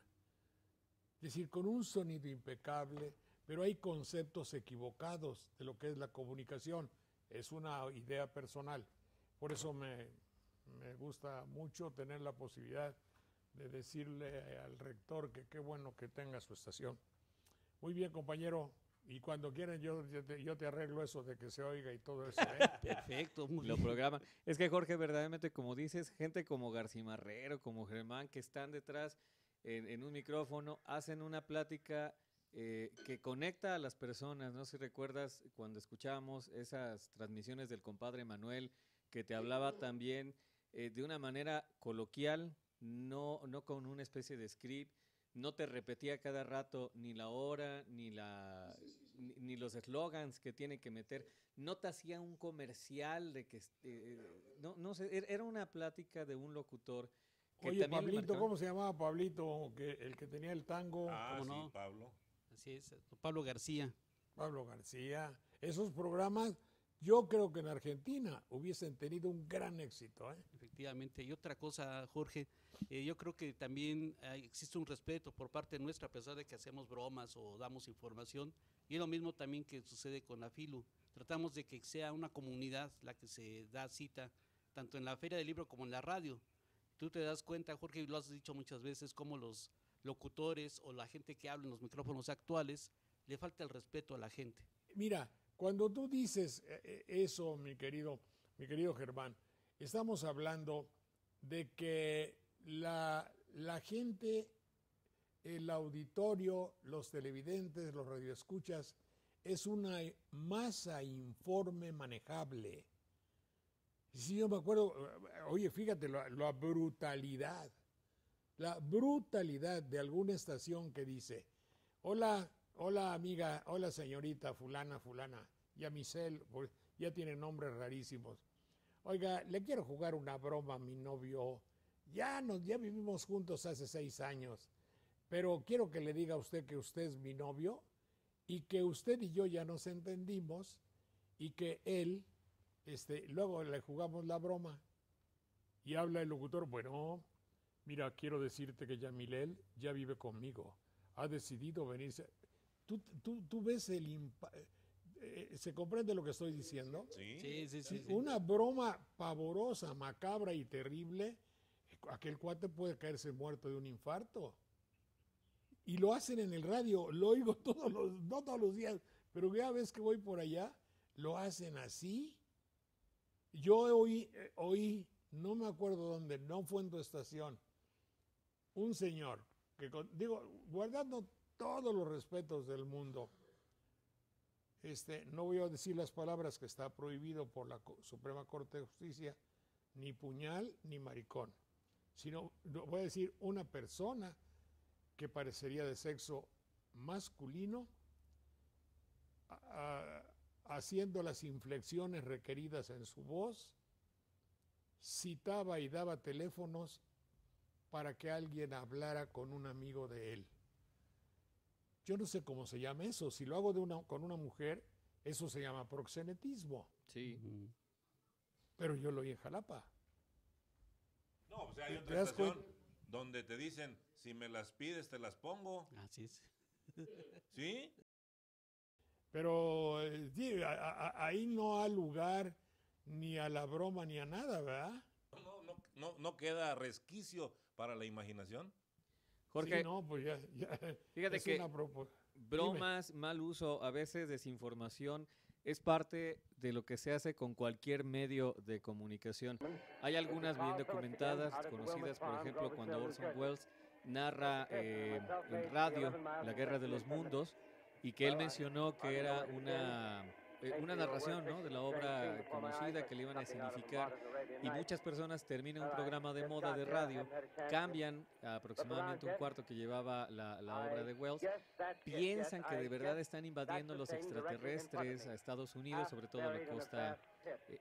Es decir, con un sonido impecable, pero hay conceptos equivocados de lo que es la comunicación. Es una idea personal. Por eso me gusta mucho tener la posibilidad de decirle al rector que qué bueno que tenga su estación. Muy bien, compañero. Y cuando quieran yo te arreglo eso de que se oiga y todo eso. Perfecto, muy Lo bien. programa. Es que Jorge, verdaderamente, como dices, gente como Garcimarrero, como Germán, que están detrás en un micrófono, hacen una plática que conecta a las personas. No sé si recuerdas cuando escuchábamos esas transmisiones del compadre Manuel, que te hablaba también de una manera coloquial, no con una especie de script. No te repetía cada rato ni la hora, ni los eslogans que tiene que meter. No te hacía un comercial de que... no sé, era una plática de un locutor. Que Oye, también Pablito, ¿cómo se llamaba Pablito? El que tenía el tango. Ah, ¿Cómo sí, no? Pablo. Así es, Pablo García. Pablo García. Esos programas, yo creo que en Argentina hubiesen tenido un gran éxito. Efectivamente. Y otra cosa, Jorge, yo creo que también existe un respeto por parte nuestra, a pesar de que hacemos bromas o damos información. Y es lo mismo también que sucede con la FILU. Tratamos de que sea una comunidad la que se da cita, tanto en la Feria del Libro como en la radio. Tú te das cuenta, Jorge, y lo has dicho muchas veces, cómo los locutores o la gente que habla en los micrófonos actuales le falta el respeto a la gente. Mira, cuando tú dices eso, mi querido Germán, estamos hablando de que la gente, el auditorio, los televidentes, los radioescuchas, es una masa informe manejable. Si yo me acuerdo, oye, fíjate la brutalidad de alguna estación que dice, hola amiga, hola señorita fulana, Yamisel, ya tiene nombres rarísimos. Oiga, le quiero jugar una broma a mi novio. Ya vivimos juntos hace 6 años, pero quiero que le diga a usted que usted es mi novio y que usted y yo ya nos entendimos y que él, luego le jugamos la broma y habla el locutor, bueno, mira, quiero decirte que Yamilel ya vive conmigo. ha decidido venirse. Tú ves ¿se comprende lo que estoy diciendo? Sí. Una broma pavorosa, macabra y terrible. Aquel cuate puede caerse muerto de un infarto. Y lo hacen en el radio, lo oigo no todos los días, pero cada vez que voy por allá, lo hacen así. Yo oí, no me acuerdo dónde, no fue en tu estación, un señor, guardando todos los respetos del mundo, no voy a decir las palabras que está prohibido por la Suprema Corte de Justicia, ni puñal ni maricón, sino voy a decir una persona que parecería de sexo masculino, haciendo las inflexiones requeridas en su voz, citaba y daba teléfonos para que alguien hablara con un amigo de él. Yo no sé cómo se llama eso. Si lo hago con una mujer, eso se llama proxenetismo. Sí. Pero yo lo oí en Jalapa. No, o sea, hay otra estación donde te dicen, si me las pides, te las pongo. Así es. ¿Sí? Pero ahí no ha lugar ni a la broma ni a nada, ¿verdad? No queda resquicio para la imaginación. Jorge, sí, no, pues ya fíjate es que bromas, mal uso, a veces desinformación, es parte de lo que se hace con cualquier medio de comunicación. Hay algunas bien documentadas, conocidas, por ejemplo, cuando Orson Welles narra en radio La Guerra de los Mundos, y que él mencionó que era una narración, ¿no?, de la obra conocida que le iban a escenificar, y muchas personas terminan un programa de moda de radio, cambian aproximadamente un cuarto que llevaba la obra de Wells, piensan que de verdad están invadiendo los extraterrestres a Estados Unidos, sobre todo la costa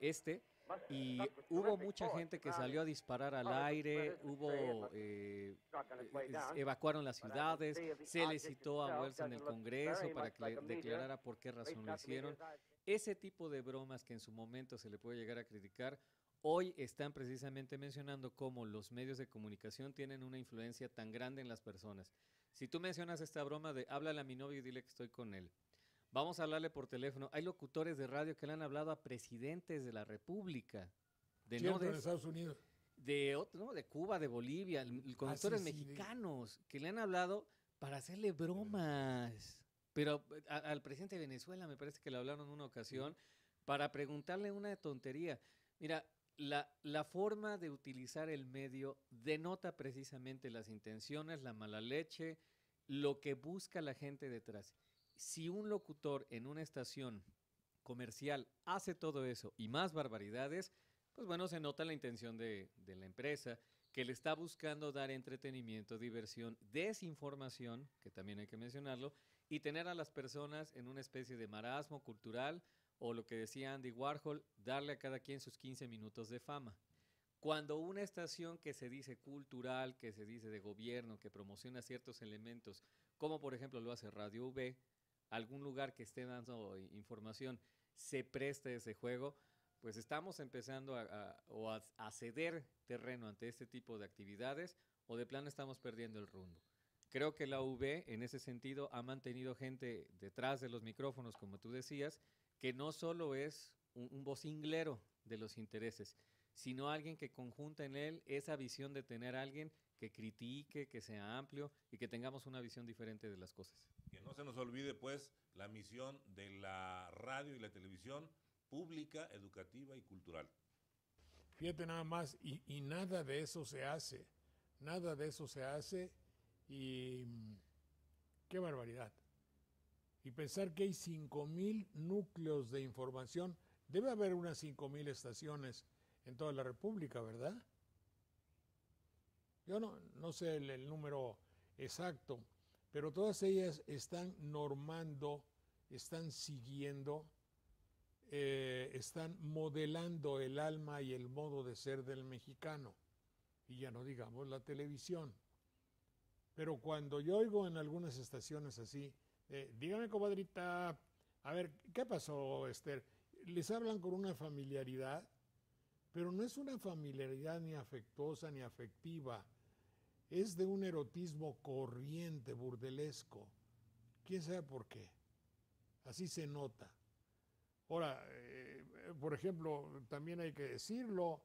este, y hubo mucha gente que salió a disparar al aire, evacuaron las ciudades, se le citó a Wells en el Congreso para que le declarara por qué razón lo hicieron. Ese tipo de bromas que en su momento se le puede llegar a criticar, hoy están precisamente mencionando cómo los medios de comunicación tienen una influencia tan grande en las personas. Si tú mencionas esta broma de háblale a mi novio y dile que estoy con él, vamos a hablarle por teléfono. Hay locutores de radio que le han hablado a presidentes de la República. De Estados Unidos. De Cuba, de Bolivia, conductores mexicanos que le han hablado para hacerle bromas. Pero al presidente de Venezuela me parece que le hablaron en una ocasión para preguntarle una tontería. Mira, la forma de utilizar el medio denota precisamente las intenciones, la mala leche, lo que busca la gente detrás. Si un locutor en una estación comercial hace todo eso y más barbaridades, pues bueno, se nota la intención de la empresa, que le está buscando dar entretenimiento, diversión, desinformación, que también hay que mencionarlo, y tener a las personas en una especie de marasmo cultural, o lo que decía Andy Warhol, darle a cada quien sus 15 minutos de fama. Cuando una estación que se dice cultural, que se dice de gobierno, que promociona ciertos elementos, como por ejemplo lo hace Radio V, algún lugar que esté dando información, se presta ese juego, pues estamos empezando a ceder terreno ante este tipo de actividades, o de plano estamos perdiendo el rumbo. Creo que la UV, en ese sentido, ha mantenido gente detrás de los micrófonos, como tú decías, que no solo es un vocinglero de los intereses, sino alguien que conjunta en él esa visión de tener a alguien que critique, que sea amplio y que tengamos una visión diferente de las cosas. Que no se nos olvide, pues, la misión de la radio y la televisión pública, educativa y cultural. Fíjate nada más, y nada de eso se hace. Nada de eso se hace, y qué barbaridad. Y pensar que hay 5,000 núcleos de información. Debe haber unas 5,000 estaciones en toda la República, ¿verdad? Yo no sé el número exacto, pero todas ellas están normando, están siguiendo, están modelando el alma y el modo de ser del mexicano. Y ya no digamos la televisión. Pero cuando yo oigo en algunas estaciones así, dígame, comadrita, a ver, ¿qué pasó, Esther? Les hablan con una familiaridad, pero no es una familiaridad ni afectuosa ni afectiva. es de un erotismo corriente, burdelesco. ¿Quién sabe por qué? Así se nota. Ahora, por ejemplo, también hay que decirlo,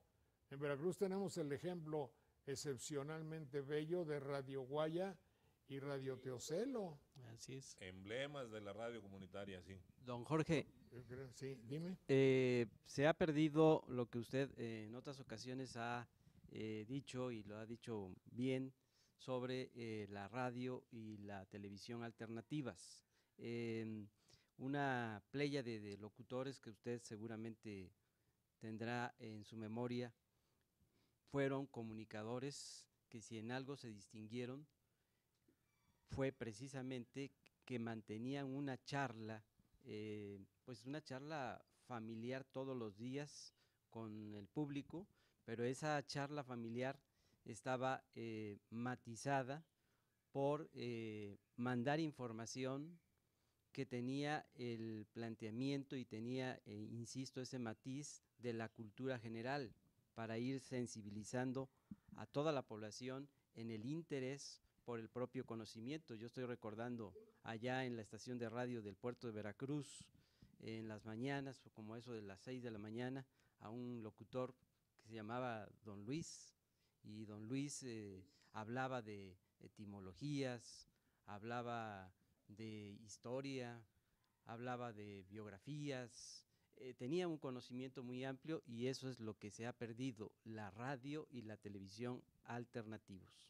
en Veracruz tenemos el ejemplo excepcionalmente bello de Radio Guaya y Radio Teocelo. Así es. Emblemas de la radio comunitaria, sí. Don Jorge, Sí, dime. se ha perdido lo que usted en otras ocasiones ha dicho, y lo ha dicho bien, sobre la radio y la televisión alternativas. Una pléyade de locutores que usted seguramente tendrá en su memoria fueron comunicadores que, si en algo se distinguieron, fue precisamente que mantenían una charla, pues una charla familiar todos los días con el público, pero esa charla familiar estaba matizada por mandar información que tenía el planteamiento y tenía, insisto, ese matiz de la cultura general para ir sensibilizando a toda la población en el interés por el propio conocimiento. Yo estoy recordando allá en la estación de radio del puerto de Veracruz, en las mañanas, como eso de las 6 de la mañana, a un locutor que se llamaba Don Luis, y Don Luis hablaba de etimologías, hablaba de historia, hablaba de biografías, tenía un conocimiento muy amplio, y eso es lo que se ha perdido, la radio y la televisión alternativos.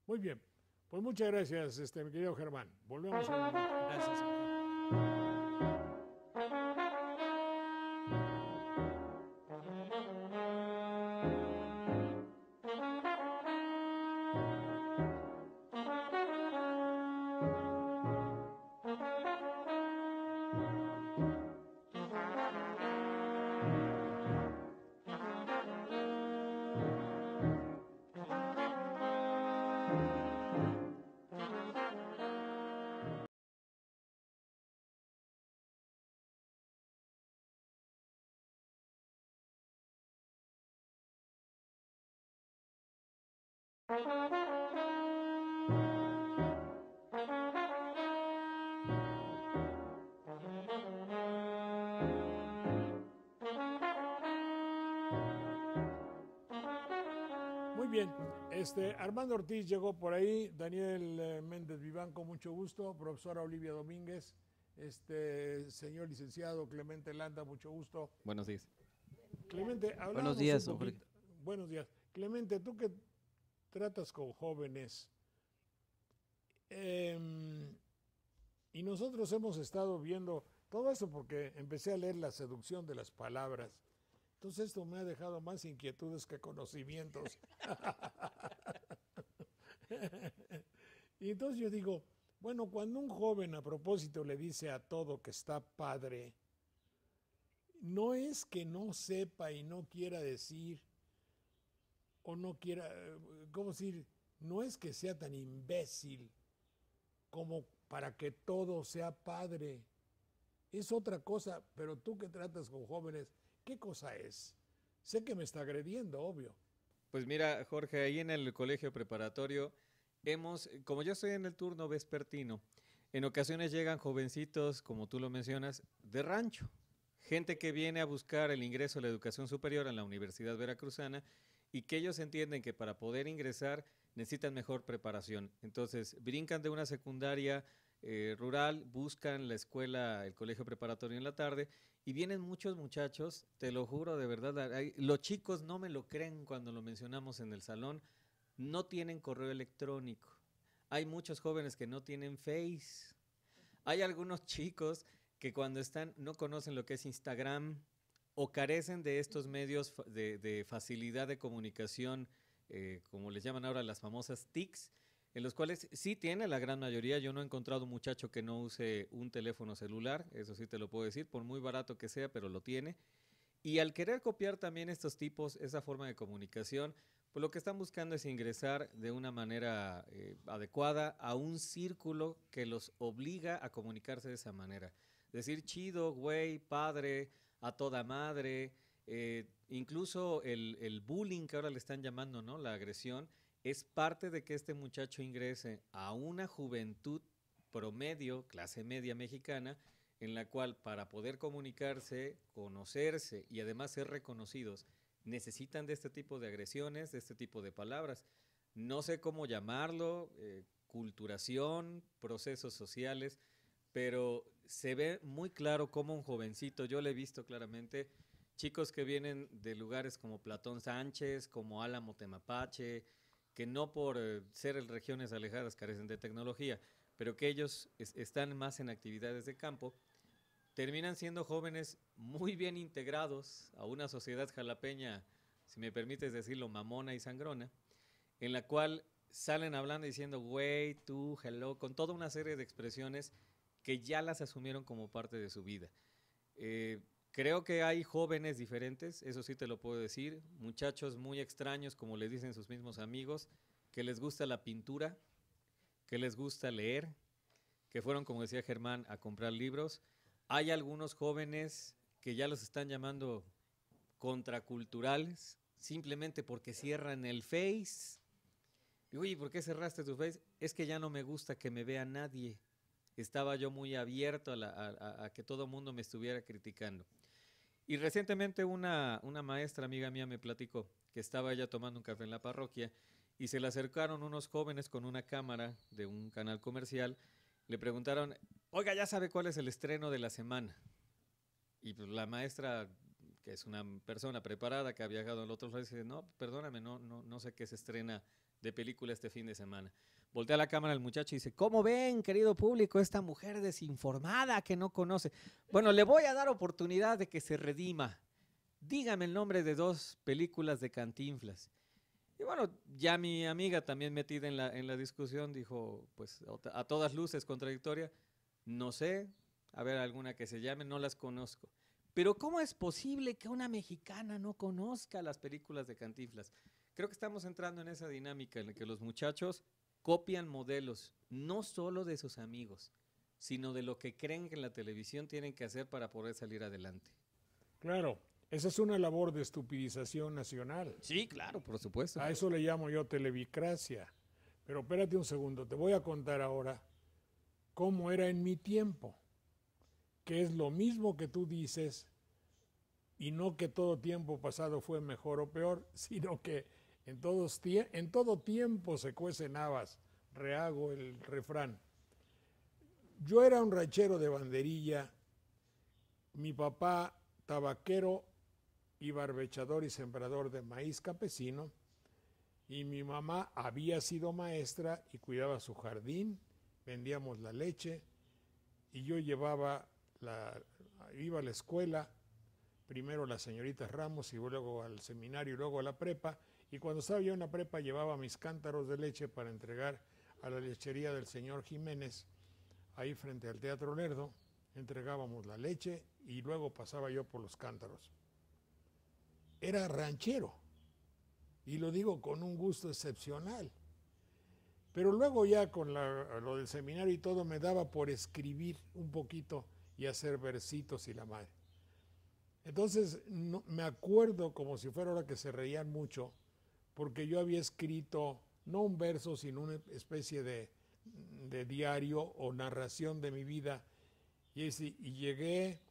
Muy bien, pues muchas gracias, mi querido Germán. Volvemos a un momento. Gracias, Jorge. Muy bien, Armando Ortiz llegó por ahí, Daniel Méndez Vivanco, mucho gusto, profesora Olivia Domínguez, señor licenciado Clemente Landa, mucho gusto. Buenos días. Clemente, hablábamos Buenos días, un don Jorge. poquito. Buenos días. Clemente, tú que tratas con jóvenes, y nosotros hemos estado viendo todo eso porque empecé a leer La seducción de las palabras. Entonces esto me ha dejado más inquietudes que conocimientos. Y entonces yo digo, bueno, cuando un joven a propósito le dice a todo que está padre, no es que no sepa y no quiera decir, o no quiera, ¿cómo decir? No es que sea tan imbécil como para que todo sea padre. Es otra cosa, pero tú que tratas con jóvenes, ¿qué cosa es? Sé que me está agrediendo, obvio. Pues mira, Jorge, ahí en el colegio preparatorio como yo estoy en el turno vespertino, en ocasiones llegan jovencitos, como tú lo mencionas, de rancho. Gente que viene a buscar el ingreso a la educación superior en la Universidad Veracruzana, y que ellos entienden que para poder ingresar necesitan mejor preparación. Entonces, brincan de una secundaria rural, buscan la escuela, el colegio preparatorio en la tarde, y vienen muchos muchachos, te lo juro de verdad, los chicos no me lo creen cuando lo mencionamos en el salón, no tienen correo electrónico. Hay muchos jóvenes que no tienen Face. Hay algunos chicos que cuando están no conocen lo que es Instagram, o carecen de estos medios de facilidad de comunicación, como les llaman ahora las famosas TICs, en los cuales sí tiene la gran mayoría. Yo no he encontrado un muchacho que no use un teléfono celular, eso sí te lo puedo decir, por muy barato que sea, pero lo tiene. Y al querer copiar también estos tipos, esa forma de comunicación, pues lo que están buscando es ingresar de una manera adecuada a un círculo que los obliga a comunicarse de esa manera. Decir chido, güey, padre, a toda madre, incluso el bullying que ahora le están llamando, ¿no? La agresión, es parte de que este muchacho ingrese a una juventud promedio, clase media mexicana, en la cual para poder comunicarse, conocerse y además ser reconocidos, necesitan de este tipo de agresiones, de este tipo de palabras. No sé cómo llamarlo, culturación, procesos sociales, pero se ve muy claro como un jovencito, yo lo he visto claramente, chicos que vienen de lugares como Platón Sánchez, como Álamo Temapache, que no por ser regiones alejadas carecen de tecnología, pero que ellos están más en actividades de campo, terminan siendo jóvenes muy bien integrados a una sociedad jalapeña, si me permites decirlo, mamona y sangrona, en la cual salen hablando diciendo, güey, tú, hello, con toda una serie de expresiones que ya las asumieron como parte de su vida. Creo que hay jóvenes diferentes, eso sí te lo puedo decir, muchachos muy extraños, como les dicen sus mismos amigos, que les gusta la pintura, que les gusta leer, que fueron, como decía Germán, a comprar libros. Hay algunos jóvenes que ya los están llamando contraculturales, simplemente porque cierran el Face. Y, oye, ¿por qué cerraste tu Face? Es que ya no me gusta que me vea nadie. Estaba yo muy abierto a que todo el mundo me estuviera criticando. Y recientemente una maestra amiga mía me platicó que estaba ella tomando un café en la parroquia y se le acercaron unos jóvenes con una cámara de un canal comercial. Le preguntaron, oiga, ¿ya sabe cuál es el estreno de la semana? Y pues la maestra, que es una persona preparada, que ha viajado al otro lado, dice, no, perdóname, no sé qué se estrena de película este fin de semana. Voltea la cámara al muchacho y dice, ¿cómo ven, querido público, esta mujer desinformada que no conoce? Bueno, le voy a dar oportunidad de que se redima. Dígame el nombre de 2 películas de Cantinflas. Y bueno, ya mi amiga también metida en la discusión dijo, pues a todas luces contradictoria, no sé, a ver alguna que se llame, no las conozco. Pero ¿cómo es posible que una mexicana no conozca las películas de Cantinflas? Creo que estamos entrando en esa dinámica en la que los muchachos copian modelos, no solo de sus amigos, sino de lo que creen que en la televisión tienen que hacer para poder salir adelante. Claro, esa es una labor de estupidización nacional. Sí, claro, por supuesto. A eso le llamo yo televicracia. Pero espérate un segundo, te voy a contar ahora cómo era en mi tiempo, que es lo mismo que tú dices, y no que todo tiempo pasado fue mejor o peor, sino que en todo tiempo se cuecen habas, rehago el refrán. Yo era un ranchero de banderilla, mi papá tabaquero y barbechador y sembrador de maíz campesino, y mi mamá había sido maestra y cuidaba su jardín, vendíamos la leche, y yo iba a la escuela, primero la señorita Ramos y luego al seminario y luego a la prepa, y cuando estaba yo en la prepa llevaba mis cántaros de leche para entregar a la lechería del señor Jiménez, ahí frente al Teatro Lerdo, entregábamos la leche y luego pasaba yo por los cántaros. Era ranchero, y lo digo con un gusto excepcional. Pero luego ya con lo del seminario y todo me daba por escribir un poquito y hacer versitos y la madre. Entonces me acuerdo como si fuera ahora que se reían mucho, porque yo había escrito no un verso, sino una especie de diario o narración de mi vida, y llegué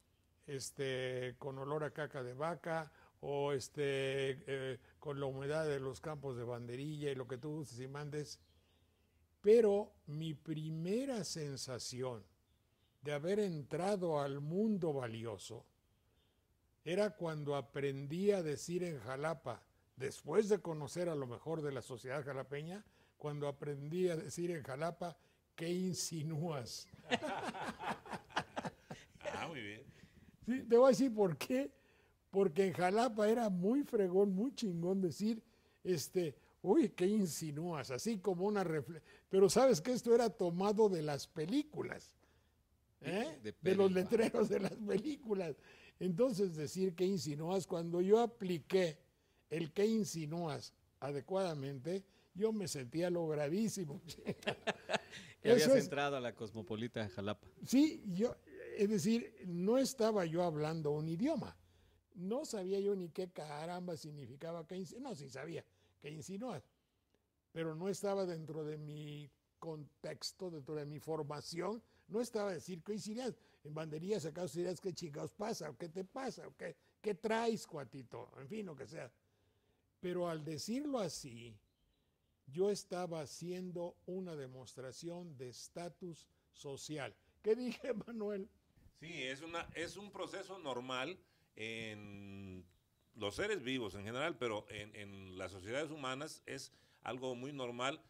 con olor a caca de vaca, o con la humedad de los campos de banderilla y lo que tú gustes y mandes. Pero mi primera sensación de haber entrado al mundo valioso era cuando aprendí a decir en Jalapa, después de conocer a lo mejor de la sociedad jalapeña, cuando aprendí a decir en Jalapa, ¿qué insinúas? Muy bien. Sí, te voy a decir por qué. Porque en Jalapa era muy fregón, muy chingón decir, uy, ¿qué insinúas? Así como una pero sabes que esto era tomado de las películas, de los letreros de las películas. Entonces decir ¿qué insinúas? Cuando yo apliqué el ¿qué insinúas? Adecuadamente, yo me sentía logradísimo. Y habías entrado a la cosmopolita de Jalapa. Sí, es decir, no estaba yo hablando un idioma. No sabía yo ni qué caramba significaba ¿qué insinúas? No, sí sabía ¿qué insinúas? pero no estaba dentro de mi contexto, dentro de mi formación, no estaba a decir, ¿qué hicieras? En banderías, ¿acaso dirías qué chingados pasa? ¿O qué te pasa? ¿O qué traes, cuatito? En fin, lo que sea. Pero al decirlo así, yo estaba haciendo una demostración de estatus social. ¿Qué dije, Manuel? Sí, es un proceso normal en los seres vivos en general, pero en las sociedades humanas es algo muy normal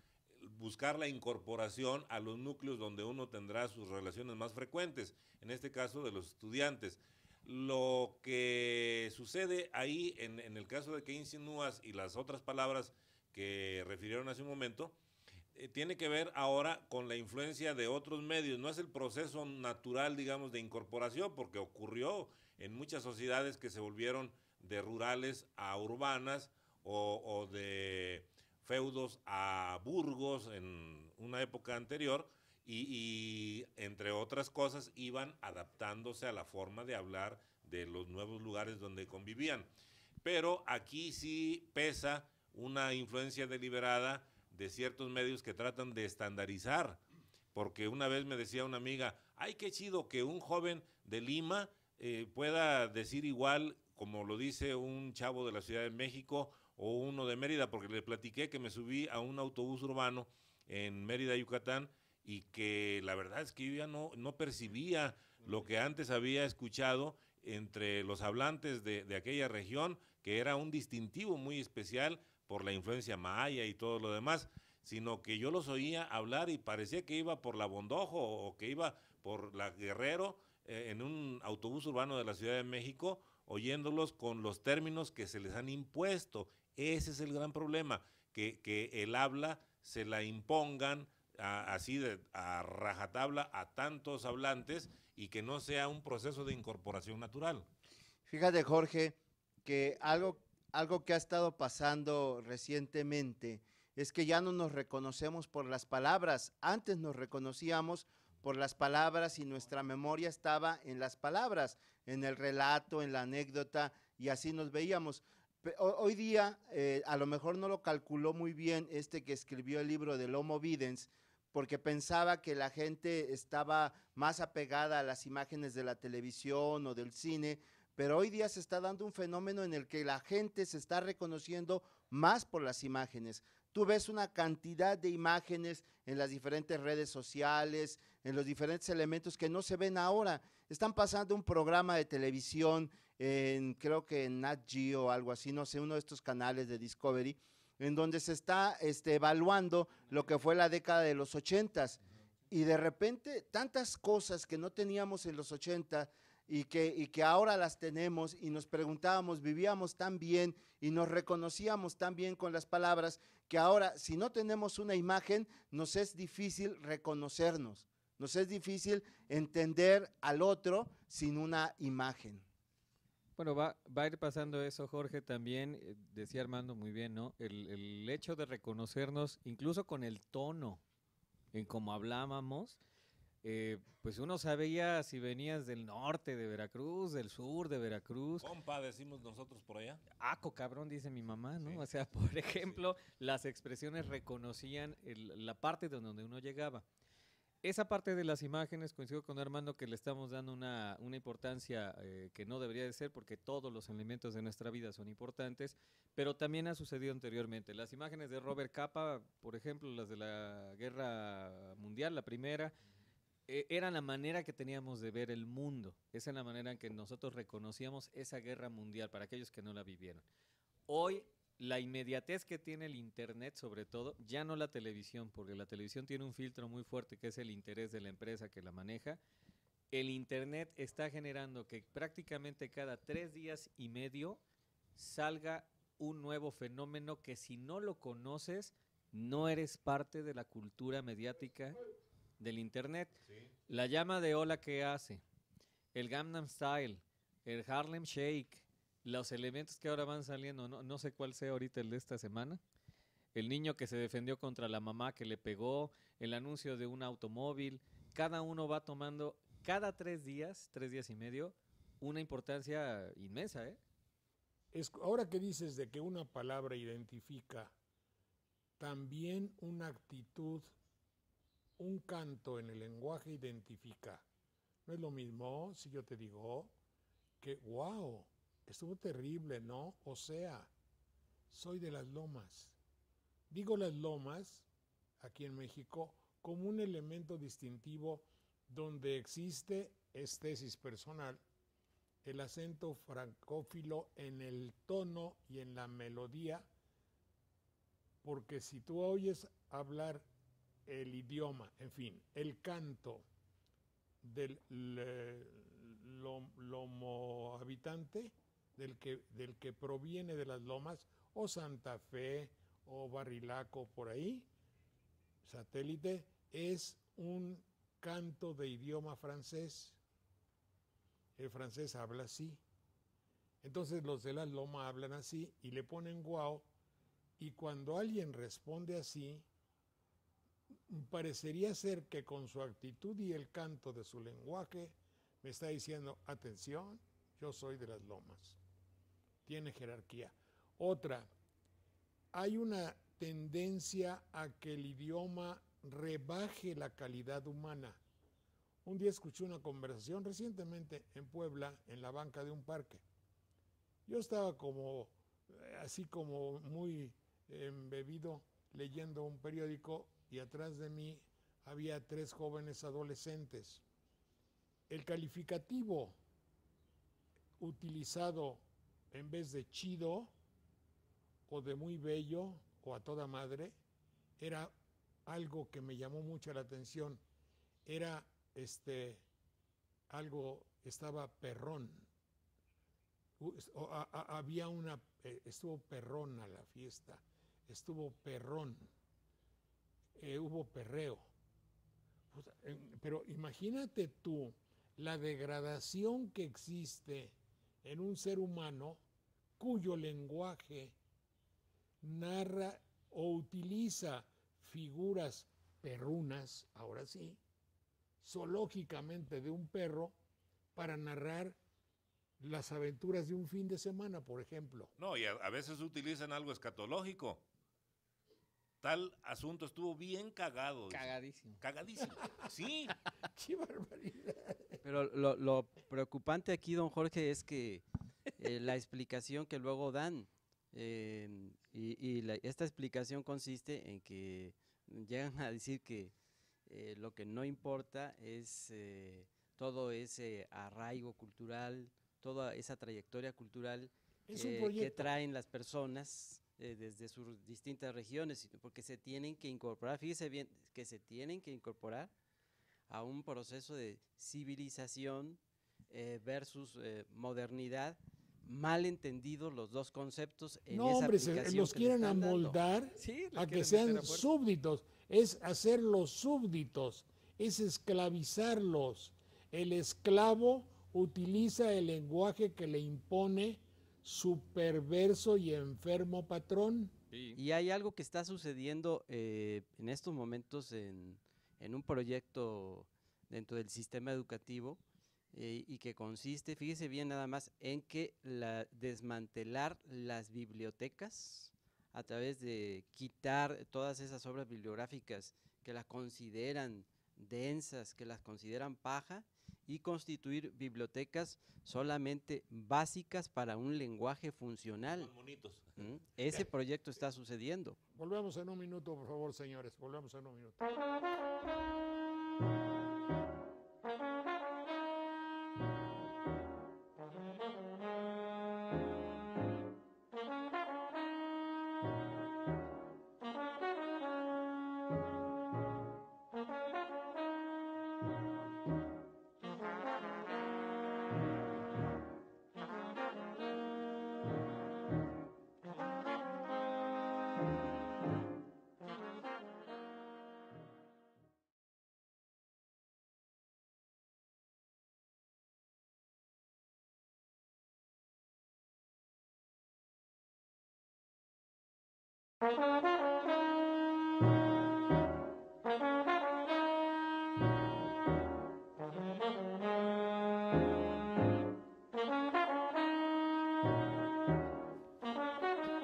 buscar la incorporación a los núcleos donde uno tendrá sus relaciones más frecuentes, en este caso de los estudiantes. Lo que sucede ahí en el caso de que insinúas y las otras palabras que refirieron hace un momento, tiene que ver ahora con la influencia de otros medios. No es el proceso natural, digamos, de incorporación, porque ocurrió en muchas sociedades que se volvieron de rurales a urbanas o de feudos a burgos en una época anterior y entre otras cosas iban adaptándose a la forma de hablar de los nuevos lugares donde convivían. Pero aquí sí pesa una influencia deliberada de ciertos medios que tratan de estandarizar, porque una vez me decía una amiga, ay, qué chido que un joven de Lima pueda decir igual como lo dice un chavo de la Ciudad de México o uno de Mérida, porque le platiqué que me subí a un autobús urbano en Mérida, Yucatán, y que la verdad es que yo ya no percibía lo que antes había escuchado entre los hablantes de aquella región, que era un distintivo muy especial por la influencia maya y todo lo demás, sino que yo los oía hablar y parecía que iba por la Bondojo o que iba por la Guerrero en un autobús urbano de la Ciudad de México, oyéndolos con los términos que se les han impuesto. Ese es el gran problema, que el habla se la impongan así a rajatabla a tantos hablantes y que no sea un proceso de incorporación natural. Fíjate, Jorge, que algo que ha estado pasando recientemente es que ya no nos reconocemos por las palabras. Antes nos reconocíamos por las palabras y nuestra memoria estaba en las palabras, en el relato, en la anécdota, y así nos veíamos. Hoy día, a lo mejor no lo calculó muy bien que escribió el libro del Homo Videns, porque pensaba que la gente estaba más apegada a las imágenes de la televisión o del cine, pero hoy día se está dando un fenómeno en el que la gente se está reconociendo más por las imágenes. Tú ves una cantidad de imágenes en las diferentes redes sociales, en los diferentes elementos que no se ven ahora. Están pasando un programa de televisión, creo que en Nat Geo o algo así, no sé, uno de estos canales de Discovery, en donde se está evaluando lo que fue la década de los 80s. Y de repente, tantas cosas que no teníamos en los 80 y que ahora las tenemos y nos preguntábamos, vivíamos tan bien y nos reconocíamos tan bien con las palabras, que ahora si no tenemos una imagen nos es difícil reconocernos, nos es difícil entender al otro sin una imagen. Bueno, va a ir pasando eso, Jorge, también, decía Armando muy bien, ¿no? El hecho de reconocernos, incluso con el tono en cómo hablábamos, pues uno sabía si venías del norte de Veracruz, del sur de Veracruz. Compa, decimos nosotros por allá. Aco, cabrón, dice mi mamá, ¿no? Sí. O sea, por ejemplo, sí, las expresiones reconocían la parte de donde uno llegaba. Esa parte de las imágenes, coincido con Armando que le estamos dando una importancia que no debería de ser, porque todos los elementos de nuestra vida son importantes, pero también ha sucedido anteriormente. Las imágenes de Robert Capa, por ejemplo, las de la Guerra Mundial, la primera, eran la manera que teníamos de ver el mundo. Esa es la manera en que nosotros reconocíamos esa guerra mundial para aquellos que no la vivieron. Hoy, la inmediatez que tiene el internet, sobre todo, ya no la televisión, porque la televisión tiene un filtro muy fuerte que es el interés de la empresa que la maneja. El internet está generando que prácticamente cada 3 días y medio salga un nuevo fenómeno que si no lo conoces, no eres parte de la cultura mediática del internet. Sí. La llama de ola que hace, el Gangnam Style, el Harlem Shake, los elementos que ahora van saliendo, no sé cuál sea ahorita el de esta semana, el niño que se defendió contra la mamá que le pegó, el anuncio de un automóvil, cada uno va tomando cada 3 días y medio, una importancia inmensa, ¿eh? Ahora que dices de que una palabra identifica también una actitud, un canto en el lenguaje identifica. No es lo mismo si yo te digo que, wow, estuvo terrible, ¿no? O sea, soy de Las Lomas. Digo Las Lomas, aquí en México, como un elemento distintivo donde existe, es tesis personal, el acento francófilo en el tono y en la melodía, porque si tú oyes hablar el idioma, en fin, el canto del lomo habitante, del que proviene de Las Lomas, o Santa Fe, o Barrilaco, por ahí, satélite, es un canto de idioma francés. El francés habla así. Entonces los de Las Lomas hablan así y le ponen guau, y cuando alguien responde así, parecería ser que con su actitud y el canto de su lenguaje me está diciendo, atención, yo soy de Las Lomas. Tiene jerarquía. Otra, hay una tendencia a que el idioma rebaje la calidad humana. Un día escuché una conversación recientemente en Puebla, en la banca de un parque. Yo estaba como, así como muy embebido, leyendo un periódico, y atrás de mí había 3 jóvenes adolescentes. El calificativo utilizado en vez de chido o de muy bello o a toda madre era algo que me llamó mucho la atención. Era algo, estaba perrón. Había estuvo perrona la fiesta, estuvo perrón, hubo perreo. Pero imagínate tú la degradación que existe en un ser humano cuyo lenguaje narra o utiliza figuras perrunas, ahora sí, zoológicamente de un perro, para narrar las aventuras de un fin de semana, por ejemplo. No, y a veces utilizan algo escatológico. Tal asunto estuvo bien cagado. Cagadísimo. Cagadísimo. Sí. ¡Qué barbaridad! Pero lo preocupante aquí, don Jorge, es que la explicación que luego dan, esta explicación consiste en que llegan a decir que lo que no importa es todo ese arraigo cultural, toda esa trayectoria cultural que traen las personas desde sus distintas regiones, porque se tienen que incorporar, fíjese bien, que se tienen que incorporar a un proceso de civilización versus modernidad, mal entendidos los dos conceptos en no, esa hombre, aplicación los quieren amoldar a que sean súbditos, es hacerlos súbditos, es esclavizarlos. El esclavo utiliza el lenguaje que le impone su perverso y enfermo patrón. Sí. Y hay algo que está sucediendo en estos momentos en un proyecto dentro del sistema educativo y que consiste, fíjese bien nada más, en que desmantelar las bibliotecas a través de quitar todas esas obras bibliográficas que las consideran densas, que las consideran paja, y constituir bibliotecas solamente básicas para un lenguaje funcional. Ese proyecto está sucediendo. Volvemos en un minuto, por favor, señores. Volvemos en un minuto.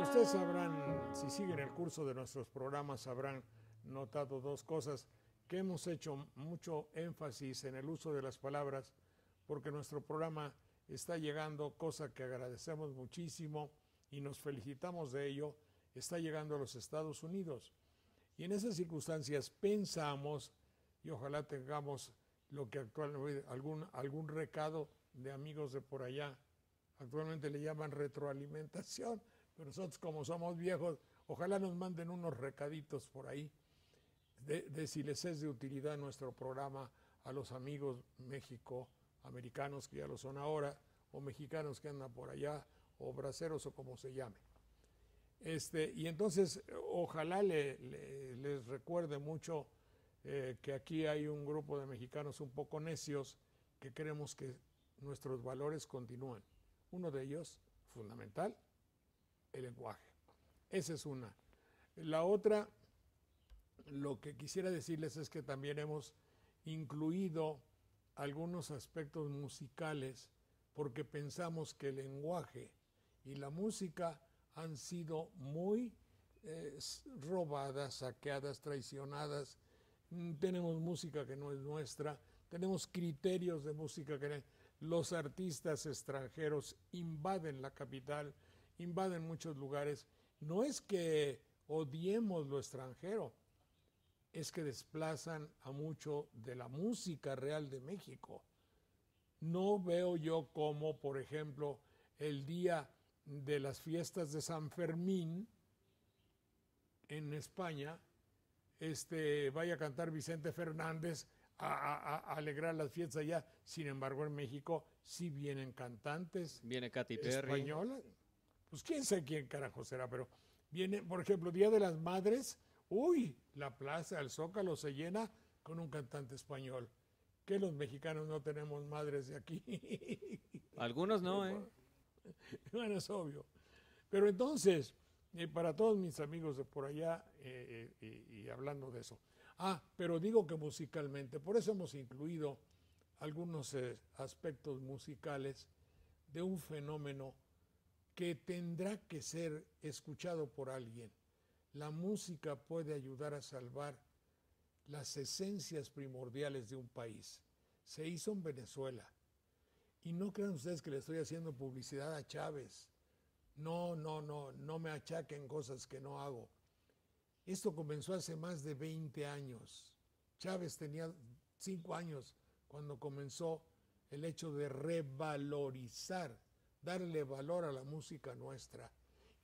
Ustedes sabrán si siguen el curso de nuestros programas habrán notado dos cosas, que hemos hecho mucho énfasis en el uso de las palabras, porque nuestro programa está llegando, cosa que agradecemos muchísimo y nos felicitamos de ello, está llegando a los Estados Unidos. Y en esas circunstancias pensamos, y ojalá tengamos lo que actualmente, algún recado de amigos de por allá, actualmente le llaman retroalimentación, pero nosotros como somos viejos, ojalá nos manden unos recaditos por ahí, de si les es de utilidad nuestro programa a los amigos México-americanos que ya lo son ahora, o mexicanos que andan por allá, o braceros o como se llame. Y entonces ojalá les recuerde mucho que aquí hay un grupo de mexicanos un poco necios que queremos que nuestros valores continúen. Uno de ellos, fundamental, el lenguaje. Esa es una. La otra, lo que quisiera decirles es que también hemos incluido algunos aspectos musicales porque pensamos que el lenguaje y la música han sido muy robadas, saqueadas, traicionadas. Tenemos música que no es nuestra, tenemos criterios de música que los artistas extranjeros invaden la capital, invaden muchos lugares. No es que odiemos lo extranjero, es que desplazan a mucho de la música real de México. No veo yo como, por ejemplo, el día de las fiestas de San Fermín en España, vaya a cantar Vicente Fernández a alegrar las fiestas allá. Sin embargo, en México sí vienen cantantes. Viene Katy Perry. Españolas. Pues quién sabe quién carajo será, pero viene, por ejemplo, Día de las Madres, uy, la plaza, el Zócalo se llena con un cantante español. Que los mexicanos no tenemos madres de aquí. Algunos no, ¿eh? Bueno, es obvio. Pero entonces, para todos mis amigos de por allá, y hablando de eso. Pero digo que musicalmente, por eso hemos incluido algunos aspectos musicales de un fenómeno que tendrá que ser escuchado por alguien. La música puede ayudar a salvar las esencias primordiales de un país. Se hizo en Venezuela. Y no crean ustedes que le estoy haciendo publicidad a Chávez. No me achaquen cosas que no hago. Esto comenzó hace más de 20 años. Chávez tenía 5 años cuando comenzó el hecho de revalorizar, darle valor a la música nuestra.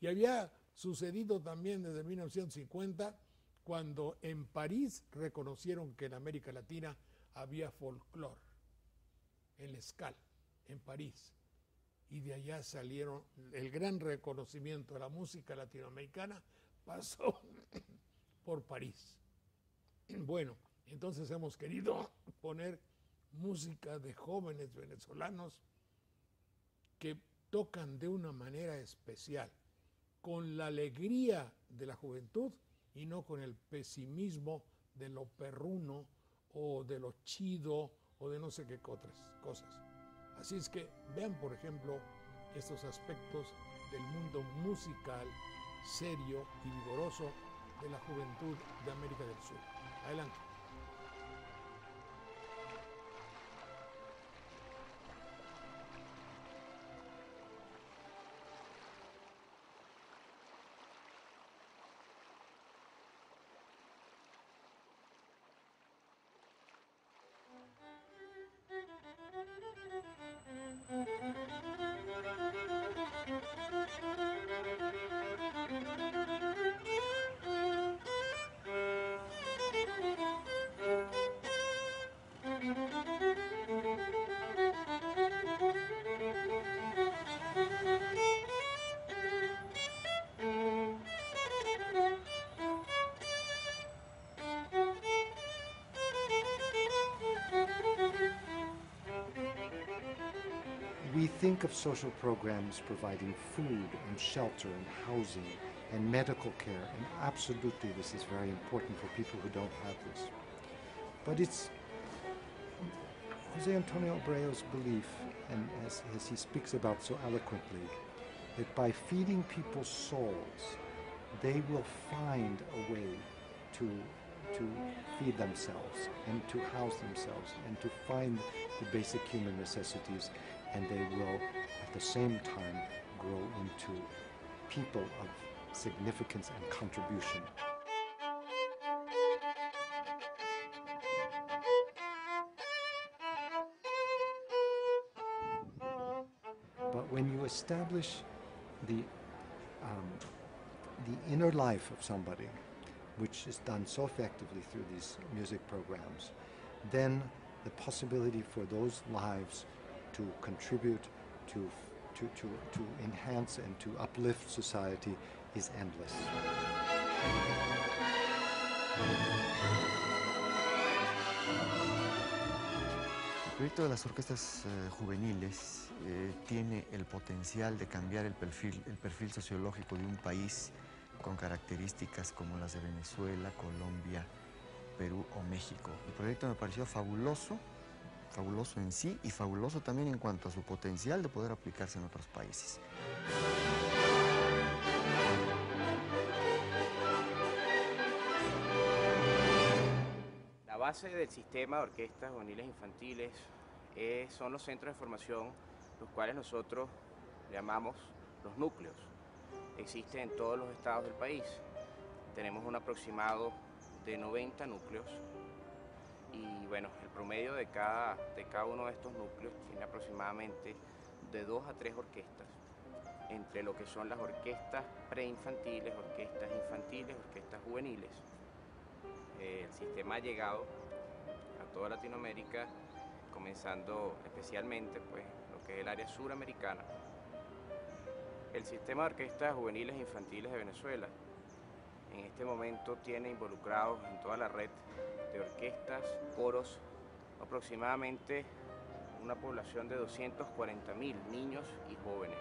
Y había sucedido también desde 1950, cuando en París reconocieron que en América Latina había folclore, el Scala, en París. Y de allá salieron el gran reconocimiento a la música latinoamericana, pasó por París. Bueno, entonces hemos querido poner música de jóvenes venezolanos que tocan de una manera especial, con la alegría de la juventud y no con el pesimismo de lo perruno o de lo chido o de no sé qué otras cosas. Así es que vean, por ejemplo, estos aspectos del mundo musical serio y vigoroso de la juventud de América del Sur. Adelante. We think of social programs providing food and shelter and housing and medical care, and absolutely this is very important for people who don't have this. But it's Jose Antonio Abreu's belief, and as he speaks about so eloquently, that by feeding people's souls, they will find a way to feed themselves and to house themselves and to find the basic human necessities, and they will at the same time grow into people of significance and contribution. But when you establish the inner life of somebody, which is done so effectively through these music programs, then the possibility for those lives to contribute, to enhance and to uplift society is endless. El proyecto de las orquestas juveniles tiene el potencial de cambiar el perfil sociológico de un país con características como las de Venezuela, Colombia, Perú o México. El proyecto me pareció fabuloso, fabuloso en sí y fabuloso también en cuanto a su potencial de poder aplicarse en otros países. La base del sistema de orquestas juveniles infantiles son los centros de formación, los cuales nosotros llamamos los núcleos. Existen en todos los estados del país. Tenemos un aproximado de 90 núcleos y bueno, el promedio de cada uno de estos núcleos tiene aproximadamente de 2 a 3 orquestas, entre lo que son las orquestas preinfantiles, orquestas infantiles, orquestas juveniles. El sistema ha llegado a toda Latinoamérica, comenzando especialmente pues, lo que es el área suramericana. El sistema de orquestas juveniles e infantiles de Venezuela en este momento tiene involucrados en toda la red de orquestas, coros, aproximadamente una población de 240.000 niños y jóvenes.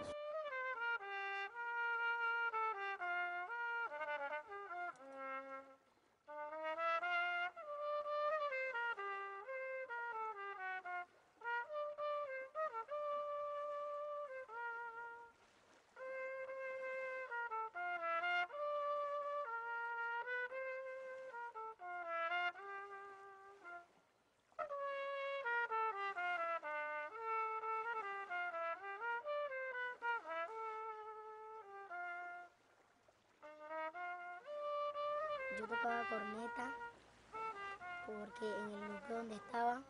Yo tocaba corneta porque en el núcleo donde estaba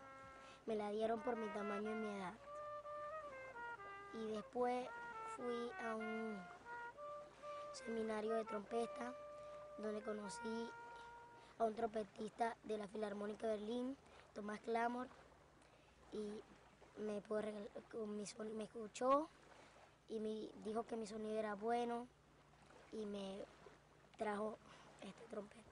me la dieron por mi tamaño y mi edad. Y después fui a un seminario de trompeta donde conocí a un trompetista de la Filarmónica de Berlín, Tomás Klammer, y me escuchó y me dijo que mi sonido era bueno y me trajo esta trompeta.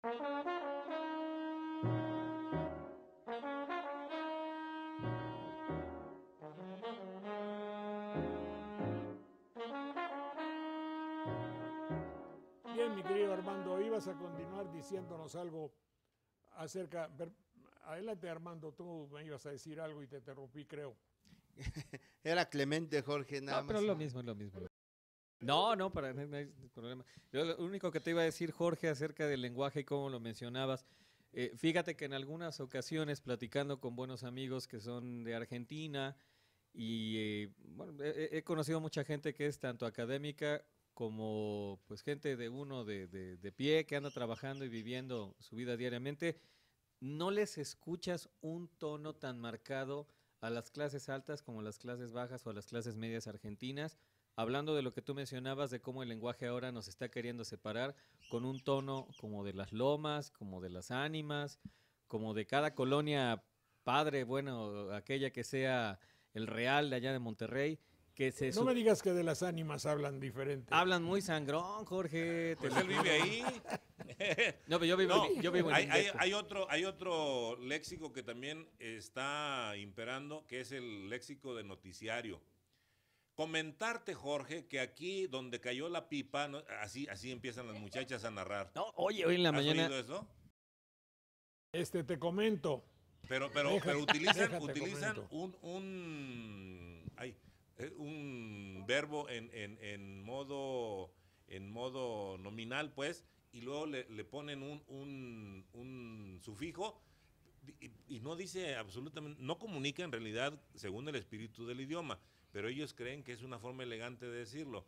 Bien, mi querido Armando, ibas a continuar diciéndonos algo acerca... Adelante, Armando, tú me ibas a decir algo y te interrumpí, creo. Era Clemente, Jorge, nada No, pero más. es lo mismo, es lo mismo. No, no, no hay problema. Yo lo único que te iba a decir, Jorge, acerca del lenguaje y cómo lo mencionabas, fíjate que en algunas ocasiones, platicando con buenos amigos que son de Argentina, y bueno, he conocido mucha gente que es tanto académica como pues gente de pie, que anda trabajando y viviendo su vida diariamente, no les escuchas un tono tan marcado a las clases altas como a las clases bajas o a las clases medias argentinas, hablando de lo que tú mencionabas, de cómo el lenguaje ahora nos está queriendo separar con un tono como de las lomas, como de las ánimas, como de cada colonia padre, bueno, aquella que sea el Real de allá de Monterrey, que se... No me digas que de las ánimas hablan diferente. Hablan muy sangrón, Jorge. Pues él vive ahí. No, pero yo vivo en Indeco. Hay otro léxico que también está imperando, que es el léxico de noticiario. Comentarte, Jorge, que aquí donde cayó la pipa, ¿no? así empiezan las muchachas a narrar. No, oye, hoy en la mañana... ¿Has oído eso? Te comento. Pero utilizan un verbo en modo nominal, pues, y luego le ponen un sufijo y no dice absolutamente, no comunica en realidad según el espíritu del idioma, pero ellos creen que es una forma elegante de decirlo.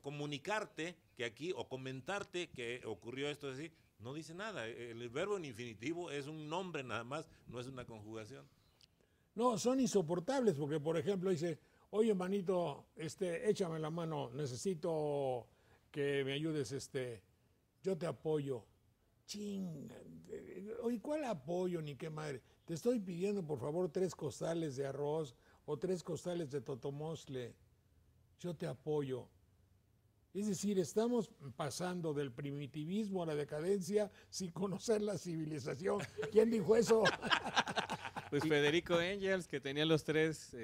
Comunicarte que aquí, o comentarte que ocurrió esto así, no dice nada. El verbo en infinitivo es un nombre nada más, no es una conjugación. No, son insoportables porque, por ejemplo, dice, oye, manito, échame la mano, necesito que me ayudes, yo te apoyo. Chinga, oye, ¿cuál apoyo ni qué madre? Te estoy pidiendo, por favor, 3 costales de arroz o 3 costales de totomosle. Yo te apoyo. Es decir, estamos pasando del primitivismo a la decadencia sin conocer la civilización. ¿Quién dijo eso? Pues Federico Engels, que tenía los 3,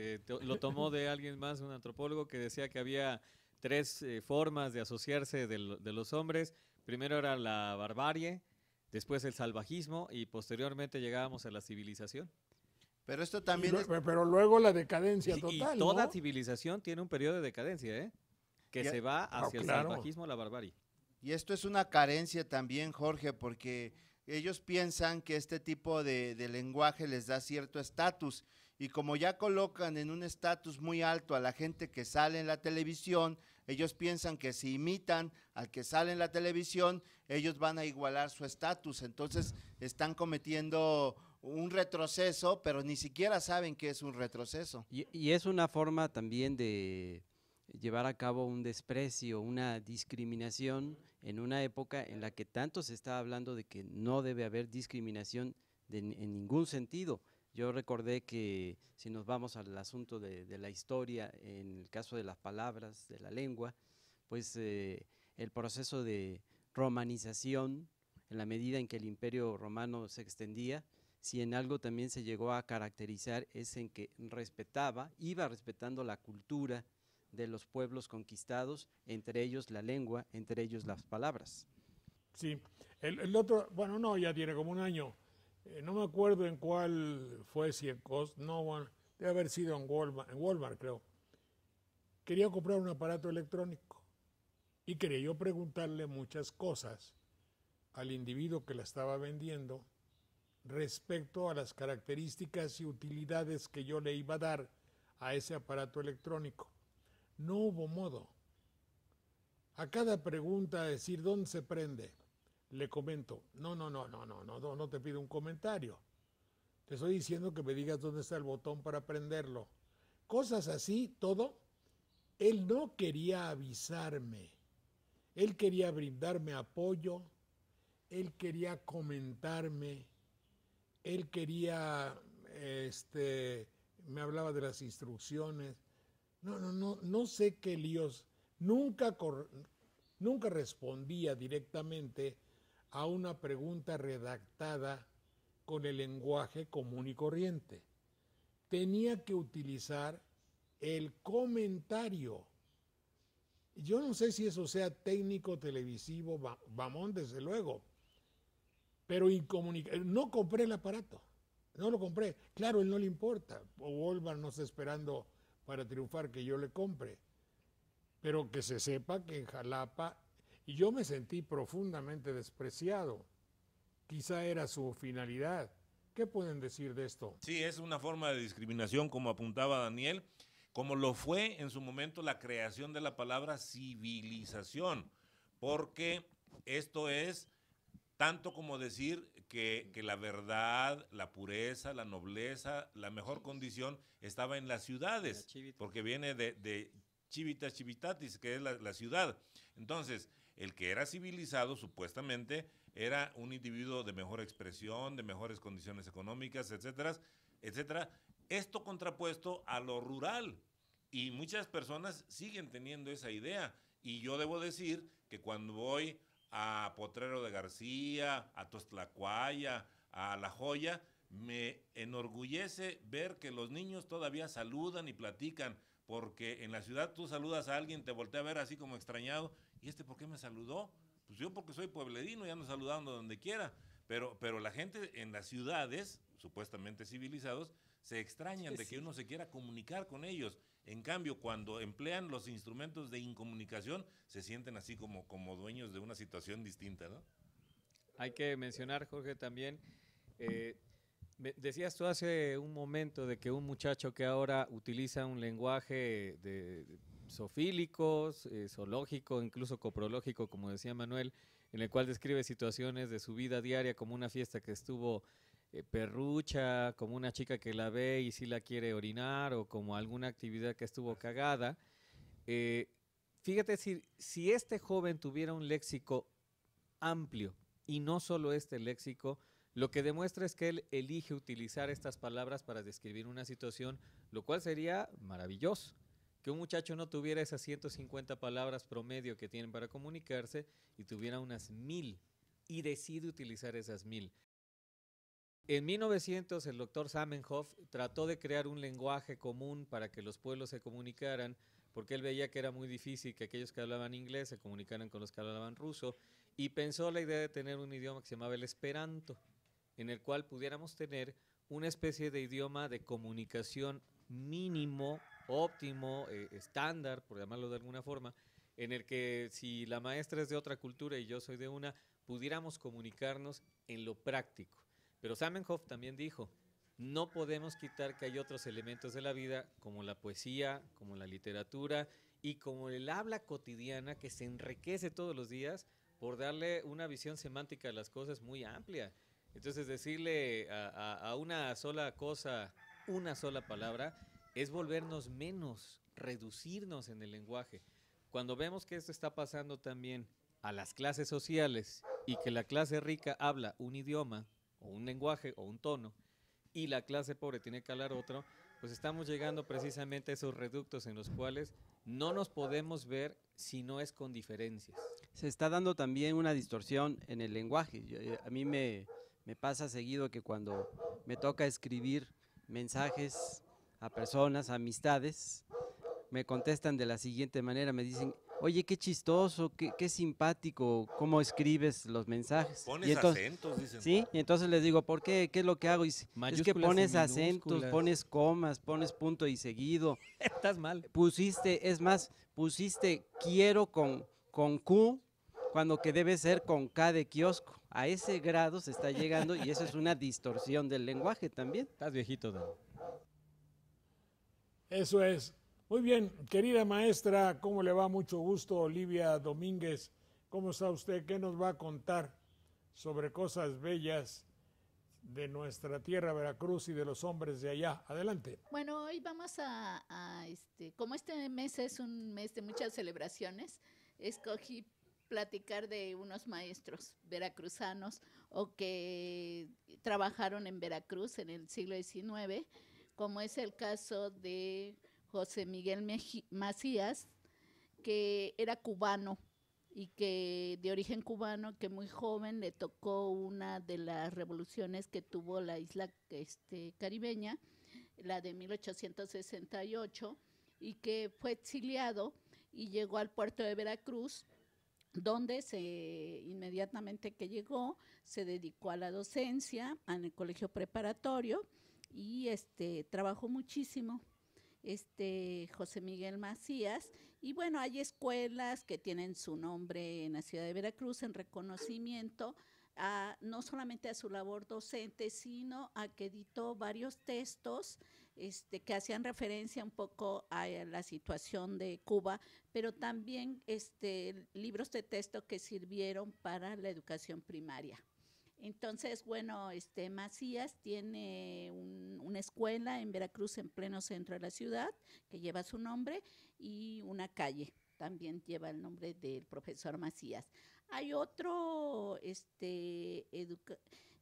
lo tomó de alguien más, un antropólogo, que decía que había 3 formas de asociarse de los hombres. Primero era la barbarie, después el salvajismo y posteriormente llegábamos a la civilización. Pero esto también pero luego la decadencia total, y toda ¿no? civilización tiene un periodo de decadencia, que se va hacia el salvajismo, la barbarie. Y esto es una carencia también, Jorge, porque ellos piensan que este tipo de lenguaje les da cierto estatus, y como ya colocan en un estatus muy alto a la gente que sale en la televisión, ellos piensan que si imitan al que sale en la televisión, ellos van a igualar su estatus. Entonces están cometiendo un retroceso, pero ni siquiera saben que es un retroceso. Y es una forma también de llevar a cabo un desprecio, una discriminación en una época en la que tanto se está hablando de que no debe haber discriminación en ningún sentido. Yo recordé que si nos vamos al asunto de la historia, en el caso de las palabras, de la lengua, pues el proceso de romanización, en la medida en que el Imperio Romano se extendía, si en algo también se llegó a caracterizar es en que iba respetando la cultura de los pueblos conquistados, entre ellos la lengua, entre ellos las palabras. Sí, el otro, bueno, no, ya tiene como un año. No me acuerdo en cuál fue, si en bueno, debe haber sido en Walmart, creo. Quería comprar un aparato electrónico y quería yo preguntarle muchas cosas al individuo que la estaba vendiendo respecto a las características y utilidades que yo le iba a dar a ese aparato electrónico. No hubo modo. A cada pregunta, decir, ¿dónde se prende? Le comento, no te pido un comentario. Te estoy diciendo que me digas dónde está el botón para prenderlo. Cosas así, todo. Él no quería avisarme. Él quería brindarme apoyo. Él quería comentarme. Él quería, me hablaba de las instrucciones. No sé qué líos. Nunca respondía directamente a una pregunta redactada con el lenguaje común y corriente. Tenía que utilizar el comentario. Yo no sé si eso sea técnico, televisivo, Bamón, desde luego, pero no compré el aparato, no lo compré. Claro, él no le importa, o Wolfman no está esperando para triunfar que yo le compre, pero que se sepa que en Jalapa, y yo me sentí profundamente despreciado, quizá era su finalidad. ¿Qué pueden decir de esto? Sí, es una forma de discriminación, como apuntaba Daniel, como lo fue en su momento la creación de la palabra civilización, porque esto es tanto como decir que la verdad, la pureza, la nobleza, la mejor condición estaba en las ciudades, porque viene de civitas civitatis, que es la ciudad. Entonces, el que era civilizado, supuestamente, era un individuo de mejor expresión, de mejores condiciones económicas, etcétera, etcétera. Esto contrapuesto a lo rural. Y muchas personas siguen teniendo esa idea. Y yo debo decir que cuando voy a Potrero de García, a Tostlacuaya, a La Joya, me enorgullece ver que los niños todavía saludan y platican, porque en la ciudad tú saludas a alguien, te voltea a ver así como extrañado, ¿y este por qué me saludó? Pues yo porque soy pueblerino y ando saludando donde quiera, pero la gente en las ciudades, supuestamente civilizados, se extrañan de que uno se quiera comunicar con ellos. En cambio, cuando emplean los instrumentos de incomunicación, se sienten así como dueños de una situación distinta, ¿no? Hay que mencionar, Jorge, también, decías tú hace un momento de que un muchacho que ahora utiliza un lenguaje de zoofílico, zoológico, incluso coprológico, como decía Manuel, en el cual describe situaciones de su vida diaria como una fiesta que estuvo perrucha, como una chica que la ve y sí la quiere orinar, o como alguna actividad que estuvo cagada. Fíjate, si este joven tuviera un léxico amplio, y no solo este léxico, lo que demuestra es que él elige utilizar estas palabras para describir una situación, lo cual sería maravilloso. Que un muchacho no tuviera esas 150 palabras promedio que tienen para comunicarse y tuviera unas 1000, y decide utilizar esas 1000. En 1900 el doctor Zamenhof trató de crear un lenguaje común para que los pueblos se comunicaran, porque él veía que era muy difícil que aquellos que hablaban inglés se comunicaran con los que hablaban ruso, y pensó la idea de tener un idioma que se llamaba el Esperanto, en el cual pudiéramos tener una especie de idioma de comunicación mínimo, óptimo, estándar, por llamarlo de alguna forma, en el que si la maestra es de otra cultura y yo soy de una, pudiéramos comunicarnos en lo práctico. Pero Zamenhof también dijo, no podemos quitar que hay otros elementos de la vida, como la poesía, como la literatura y como el habla cotidiana, que se enriquece todos los días por darle una visión semántica de las cosas muy amplia. Entonces decirle a una sola cosa, una sola palabra, es volvernos menos, reducirnos en el lenguaje. Cuando vemos que esto está pasando también a las clases sociales y que la clase rica habla un idioma, o un lenguaje, o un tono, y la clase pobre tiene que hablar otro, pues estamos llegando precisamente a esos reductos en los cuales no nos podemos ver si no es con diferencias. Se está dando también una distorsión en el lenguaje. A mí me pasa seguido que cuando me toca escribir mensajes a personas, a amistades, me contestan de la siguiente manera, me dicen, oye, qué chistoso, qué simpático, cómo escribes los mensajes. Pones y entonces, acentos, dicen. Sí, y entonces les digo, ¿por qué? ¿Qué es lo que hago? Y dice, es que pones acentos, pones comas, pones punto y seguido. Estás mal. Pusiste quiero con Q, cuando que debe ser con K de kiosco. A ese grado se está llegando y eso es una distorsión del lenguaje también. Estás viejito, Dan. Eso es. Muy bien, querida maestra, ¿cómo le va? Mucho gusto, Olivia Domínguez. ¿Cómo está usted? ¿Qué nos va a contar sobre cosas bellas de nuestra tierra, Veracruz, y de los hombres de allá? Adelante. Bueno, hoy vamos como este mes es un mes de muchas celebraciones, escogí platicar de unos maestros veracruzanos o que trabajaron en Veracruz en el siglo XIX, como es el caso de José Miguel Macías, que era cubano, y que de origen cubano, que muy joven le tocó una de las revoluciones que tuvo la isla caribeña, la de 1868, y que fue exiliado y llegó al puerto de Veracruz, donde inmediatamente que llegó se dedicó a la docencia en el colegio preparatorio y trabajó muchísimo. José Miguel Macías, y bueno, hay escuelas que tienen su nombre en la ciudad de Veracruz en reconocimiento no solamente a su labor docente, sino a que editó varios textos que hacían referencia un poco a la situación de Cuba, pero también libros de texto que sirvieron para la educación primaria. Entonces, bueno, Macías tiene una escuela en Veracruz, en pleno centro de la ciudad, que lleva su nombre, y una calle también lleva el nombre del profesor Macías. Hay otro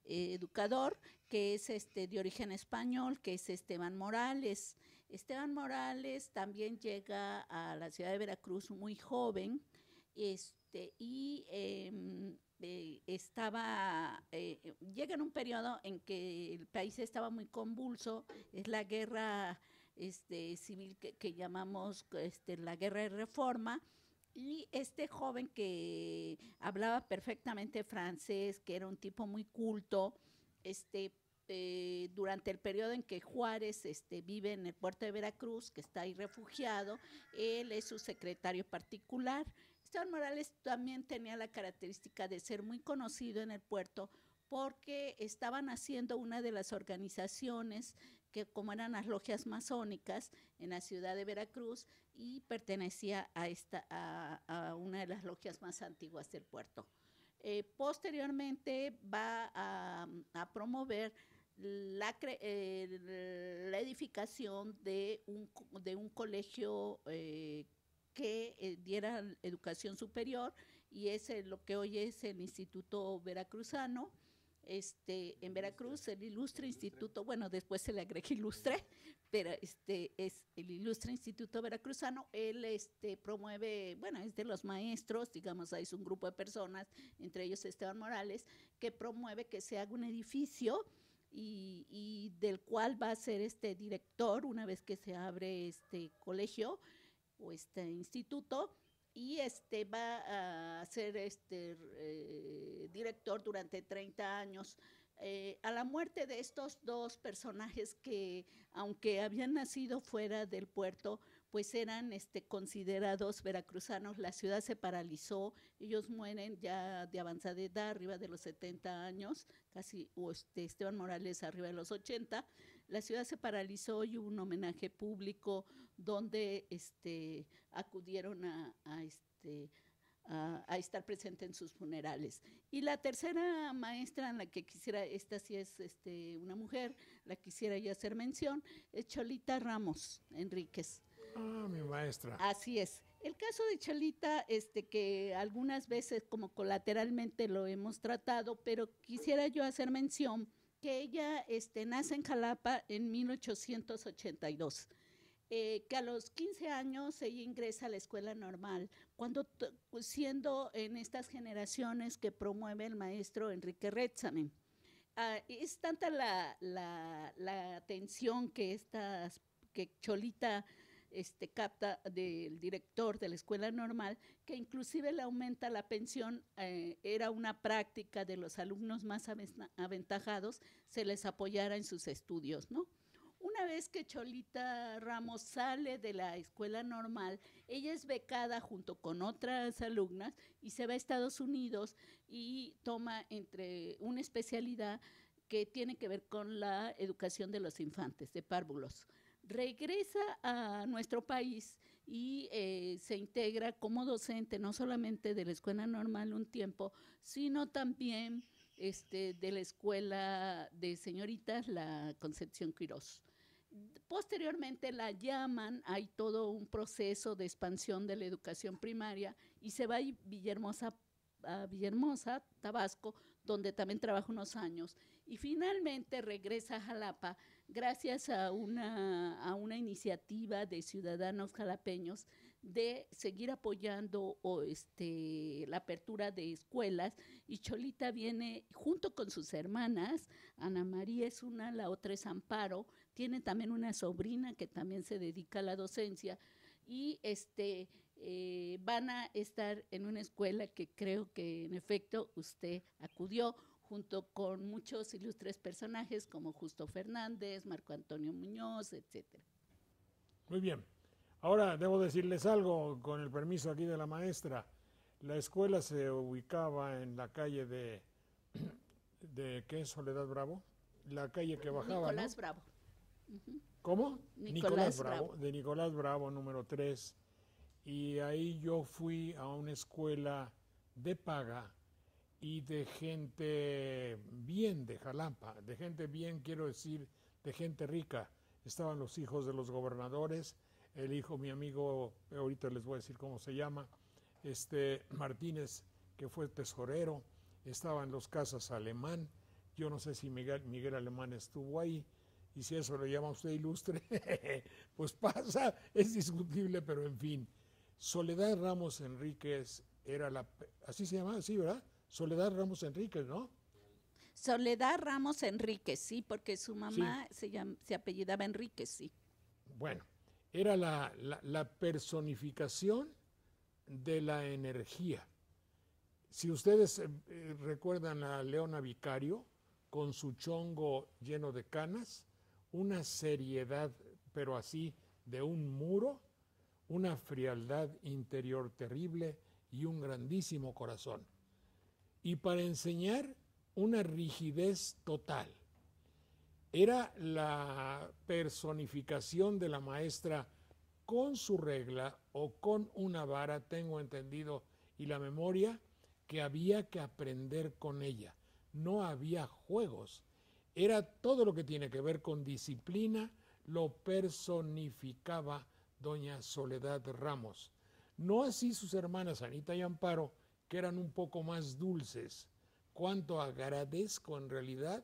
educador que es de origen español, que es Esteban Morales. Esteban Morales también llega a la ciudad de Veracruz muy joven, llega en un periodo en que el país estaba muy convulso, es la guerra civil que llamamos la guerra de reforma, y este joven que hablaba perfectamente francés, que era un tipo muy culto, durante el periodo en que Juárez vive en el puerto de Veracruz, que está ahí refugiado, él es su secretario particular. Esteban Morales también tenía la característica de ser muy conocido en el puerto porque estaban haciendo una de las organizaciones que, como eran las logias masónicas en la ciudad de Veracruz, y pertenecía a una de las logias más antiguas del puerto. Posteriormente va a promover la edificación de un colegio que diera educación superior, y es lo que hoy es el Instituto Veracruzano. En Veracruz, el Ilustre Instituto, bueno, después se le agrega Ilustre, pero es el Ilustre Instituto Veracruzano. Él promueve, bueno, es de los maestros, digamos, es un grupo de personas, entre ellos Esteban Morales, que promueve que se haga un edificio y del cual va a ser director una vez que se abre este colegio o instituto, y va a ser director durante 30 años. A la muerte de estos dos personajes que, aunque habían nacido fuera del puerto, pues eran considerados veracruzanos, la ciudad se paralizó, ellos mueren ya de avanzada edad, arriba de los 70 años, casi, o Esteban Morales arriba de los 80, la ciudad se paralizó y hubo un homenaje público donde acudieron a estar presente en sus funerales. Y la tercera maestra en la que quisiera, esta sí es una mujer, la quisiera yo hacer mención, es Cholita Ramos Enríquez. Ah, mi maestra. Así es. El caso de Cholita, que algunas veces como colateralmente lo hemos tratado, pero quisiera yo hacer mención que ella nace en Jalapa en 1882. Que a los 15 años ella ingresa a la escuela normal, siendo en estas generaciones que promueve el maestro Enrique Retzamen. Es tanta la atención que Cholita capta del director de la escuela normal, que inclusive le aumenta la pensión. Era una práctica de los alumnos más aventajados, se les apoyara en sus estudios, ¿no? Una vez que Cholita Ramos sale de la escuela normal, ella es becada junto con otras alumnas y se va a Estados Unidos y toma una especialidad que tiene que ver con la educación de los infantes, de párvulos. Regresa a nuestro país y se integra como docente, no solamente de la escuela normal un tiempo, sino también de la escuela de señoritas, la Concepción Quirós. Posteriormente la llaman, hay todo un proceso de expansión de la educación primaria y se va a Villahermosa, Tabasco, donde también trabaja unos años, y finalmente regresa a Jalapa gracias a una iniciativa de ciudadanos jalapeños de seguir apoyando la apertura de escuelas, y Cholita viene junto con sus hermanas. Ana María es una, la otra es Amparo, tiene también una sobrina que también se dedica a la docencia, y van a estar en una escuela que creo que en efecto usted acudió, junto con muchos ilustres personajes como Justo Fernández, Marco Antonio Muñoz, etcétera. Muy bien. Ahora debo decirles algo, con el permiso aquí de la maestra. La escuela se ubicaba en la calle de ¿qué es Soledad Bravo? La calle que bajaba, Nicolás ¿no? Bravo. Uh-huh. ¿Cómo? Nicolás Bravo. De Nicolás Bravo, número 3. Y ahí yo fui a una escuela de paga y de gente bien de Jalapa, de gente bien, quiero decir, de gente rica. Estaban los hijos de los gobernadores, el hijo, mi amigo, ahorita les voy a decir cómo se llama, Martínez, que fue tesorero, estaban los Casas Alemán, yo no sé si Miguel Alemán estuvo ahí, y si eso lo llama usted ilustre, pues pasa, es discutible, pero en fin. Soledad Ramos Enríquez era así se llamaba, sí, ¿verdad? Soledad Ramos Enríquez, ¿no? Soledad Ramos Enríquez, sí, porque su mamá se apellidaba Enríquez, sí. Bueno, era la personificación de la energía. Si ustedes recuerdan a Leona Vicario, con su chongo lleno de canas, una seriedad, pero así, de un muro, una frialdad interior terrible y un grandísimo corazón. Y para enseñar, una rigidez total. Era la personificación de la maestra con su regla o con una vara, tengo entendido, y la memoria, que había que aprender con ella. No había juegos. Era todo lo que tiene que ver con disciplina, lo personificaba doña Soledad Ramos. No así sus hermanas Anita y Amparo, que eran un poco más dulces. Cuánto agradezco en realidad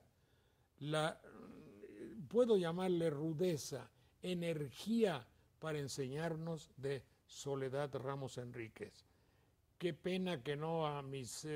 puedo llamarle rudeza, energía para enseñarnos de Soledad Ramos Enríquez. Qué pena que no a mis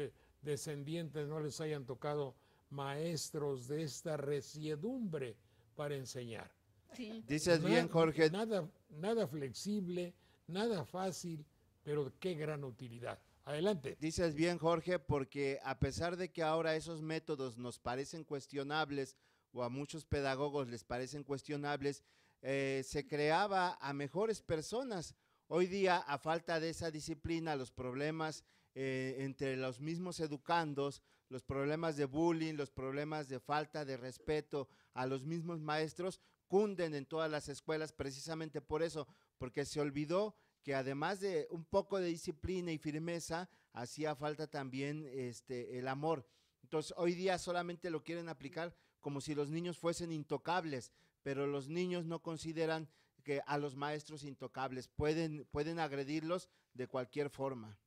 descendientes no les hayan tocado maestros de esta resiedumbre para enseñar. Sí. Dices bien, Jorge. Nada flexible, nada fácil, pero qué gran utilidad. Adelante. Dices bien, Jorge, porque a pesar de que ahora esos métodos nos parecen cuestionables o a muchos pedagogos les parecen cuestionables, se creaba a mejores personas. Hoy día, a falta de esa disciplina, los problemas entre los mismos educandos, los problemas de bullying, los problemas de falta de respeto a los mismos maestros, cunden en todas las escuelas precisamente por eso, porque se olvidó que además de un poco de disciplina y firmeza, hacía falta también el amor. Entonces, hoy día solamente lo quieren aplicar como si los niños fuesen intocables, pero los niños no consideran que a los maestros intocables pueden agredirlos de cualquier forma.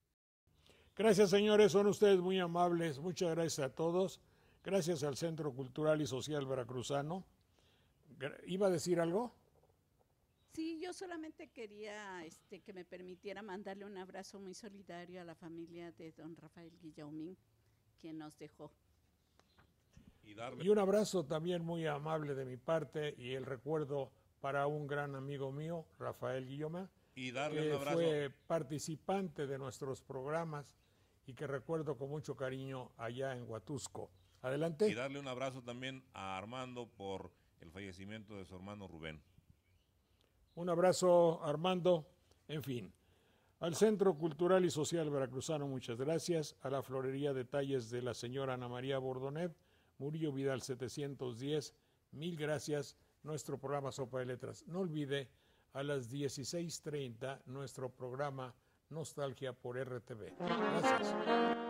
Gracias, señores, son ustedes muy amables. Muchas gracias a todos. Gracias al Centro Cultural y Social Veracruzano. ¿Iba a decir algo? Sí, yo solamente quería que me permitiera mandarle un abrazo muy solidario a la familia de don Rafael Guillaumín, quien nos dejó. Y un abrazo también muy amable de mi parte y el recuerdo para un gran amigo mío, Rafael Guillomá, y darle que un abrazo. fue participante de nuestros programas y que recuerdo con mucho cariño allá en Huatusco. Adelante. Y darle un abrazo también a Armando por el fallecimiento de su hermano Rubén. Un abrazo, Armando. En fin, al Centro Cultural y Social Veracruzano, muchas gracias. A la Florería Detalles de la señora Ana María Bordonet, Murillo Vidal 710, mil gracias. Nuestro programa Sopa de Letras. No olvide, a las 16:30, nuestro programa Nostalgia por RTV. Gracias.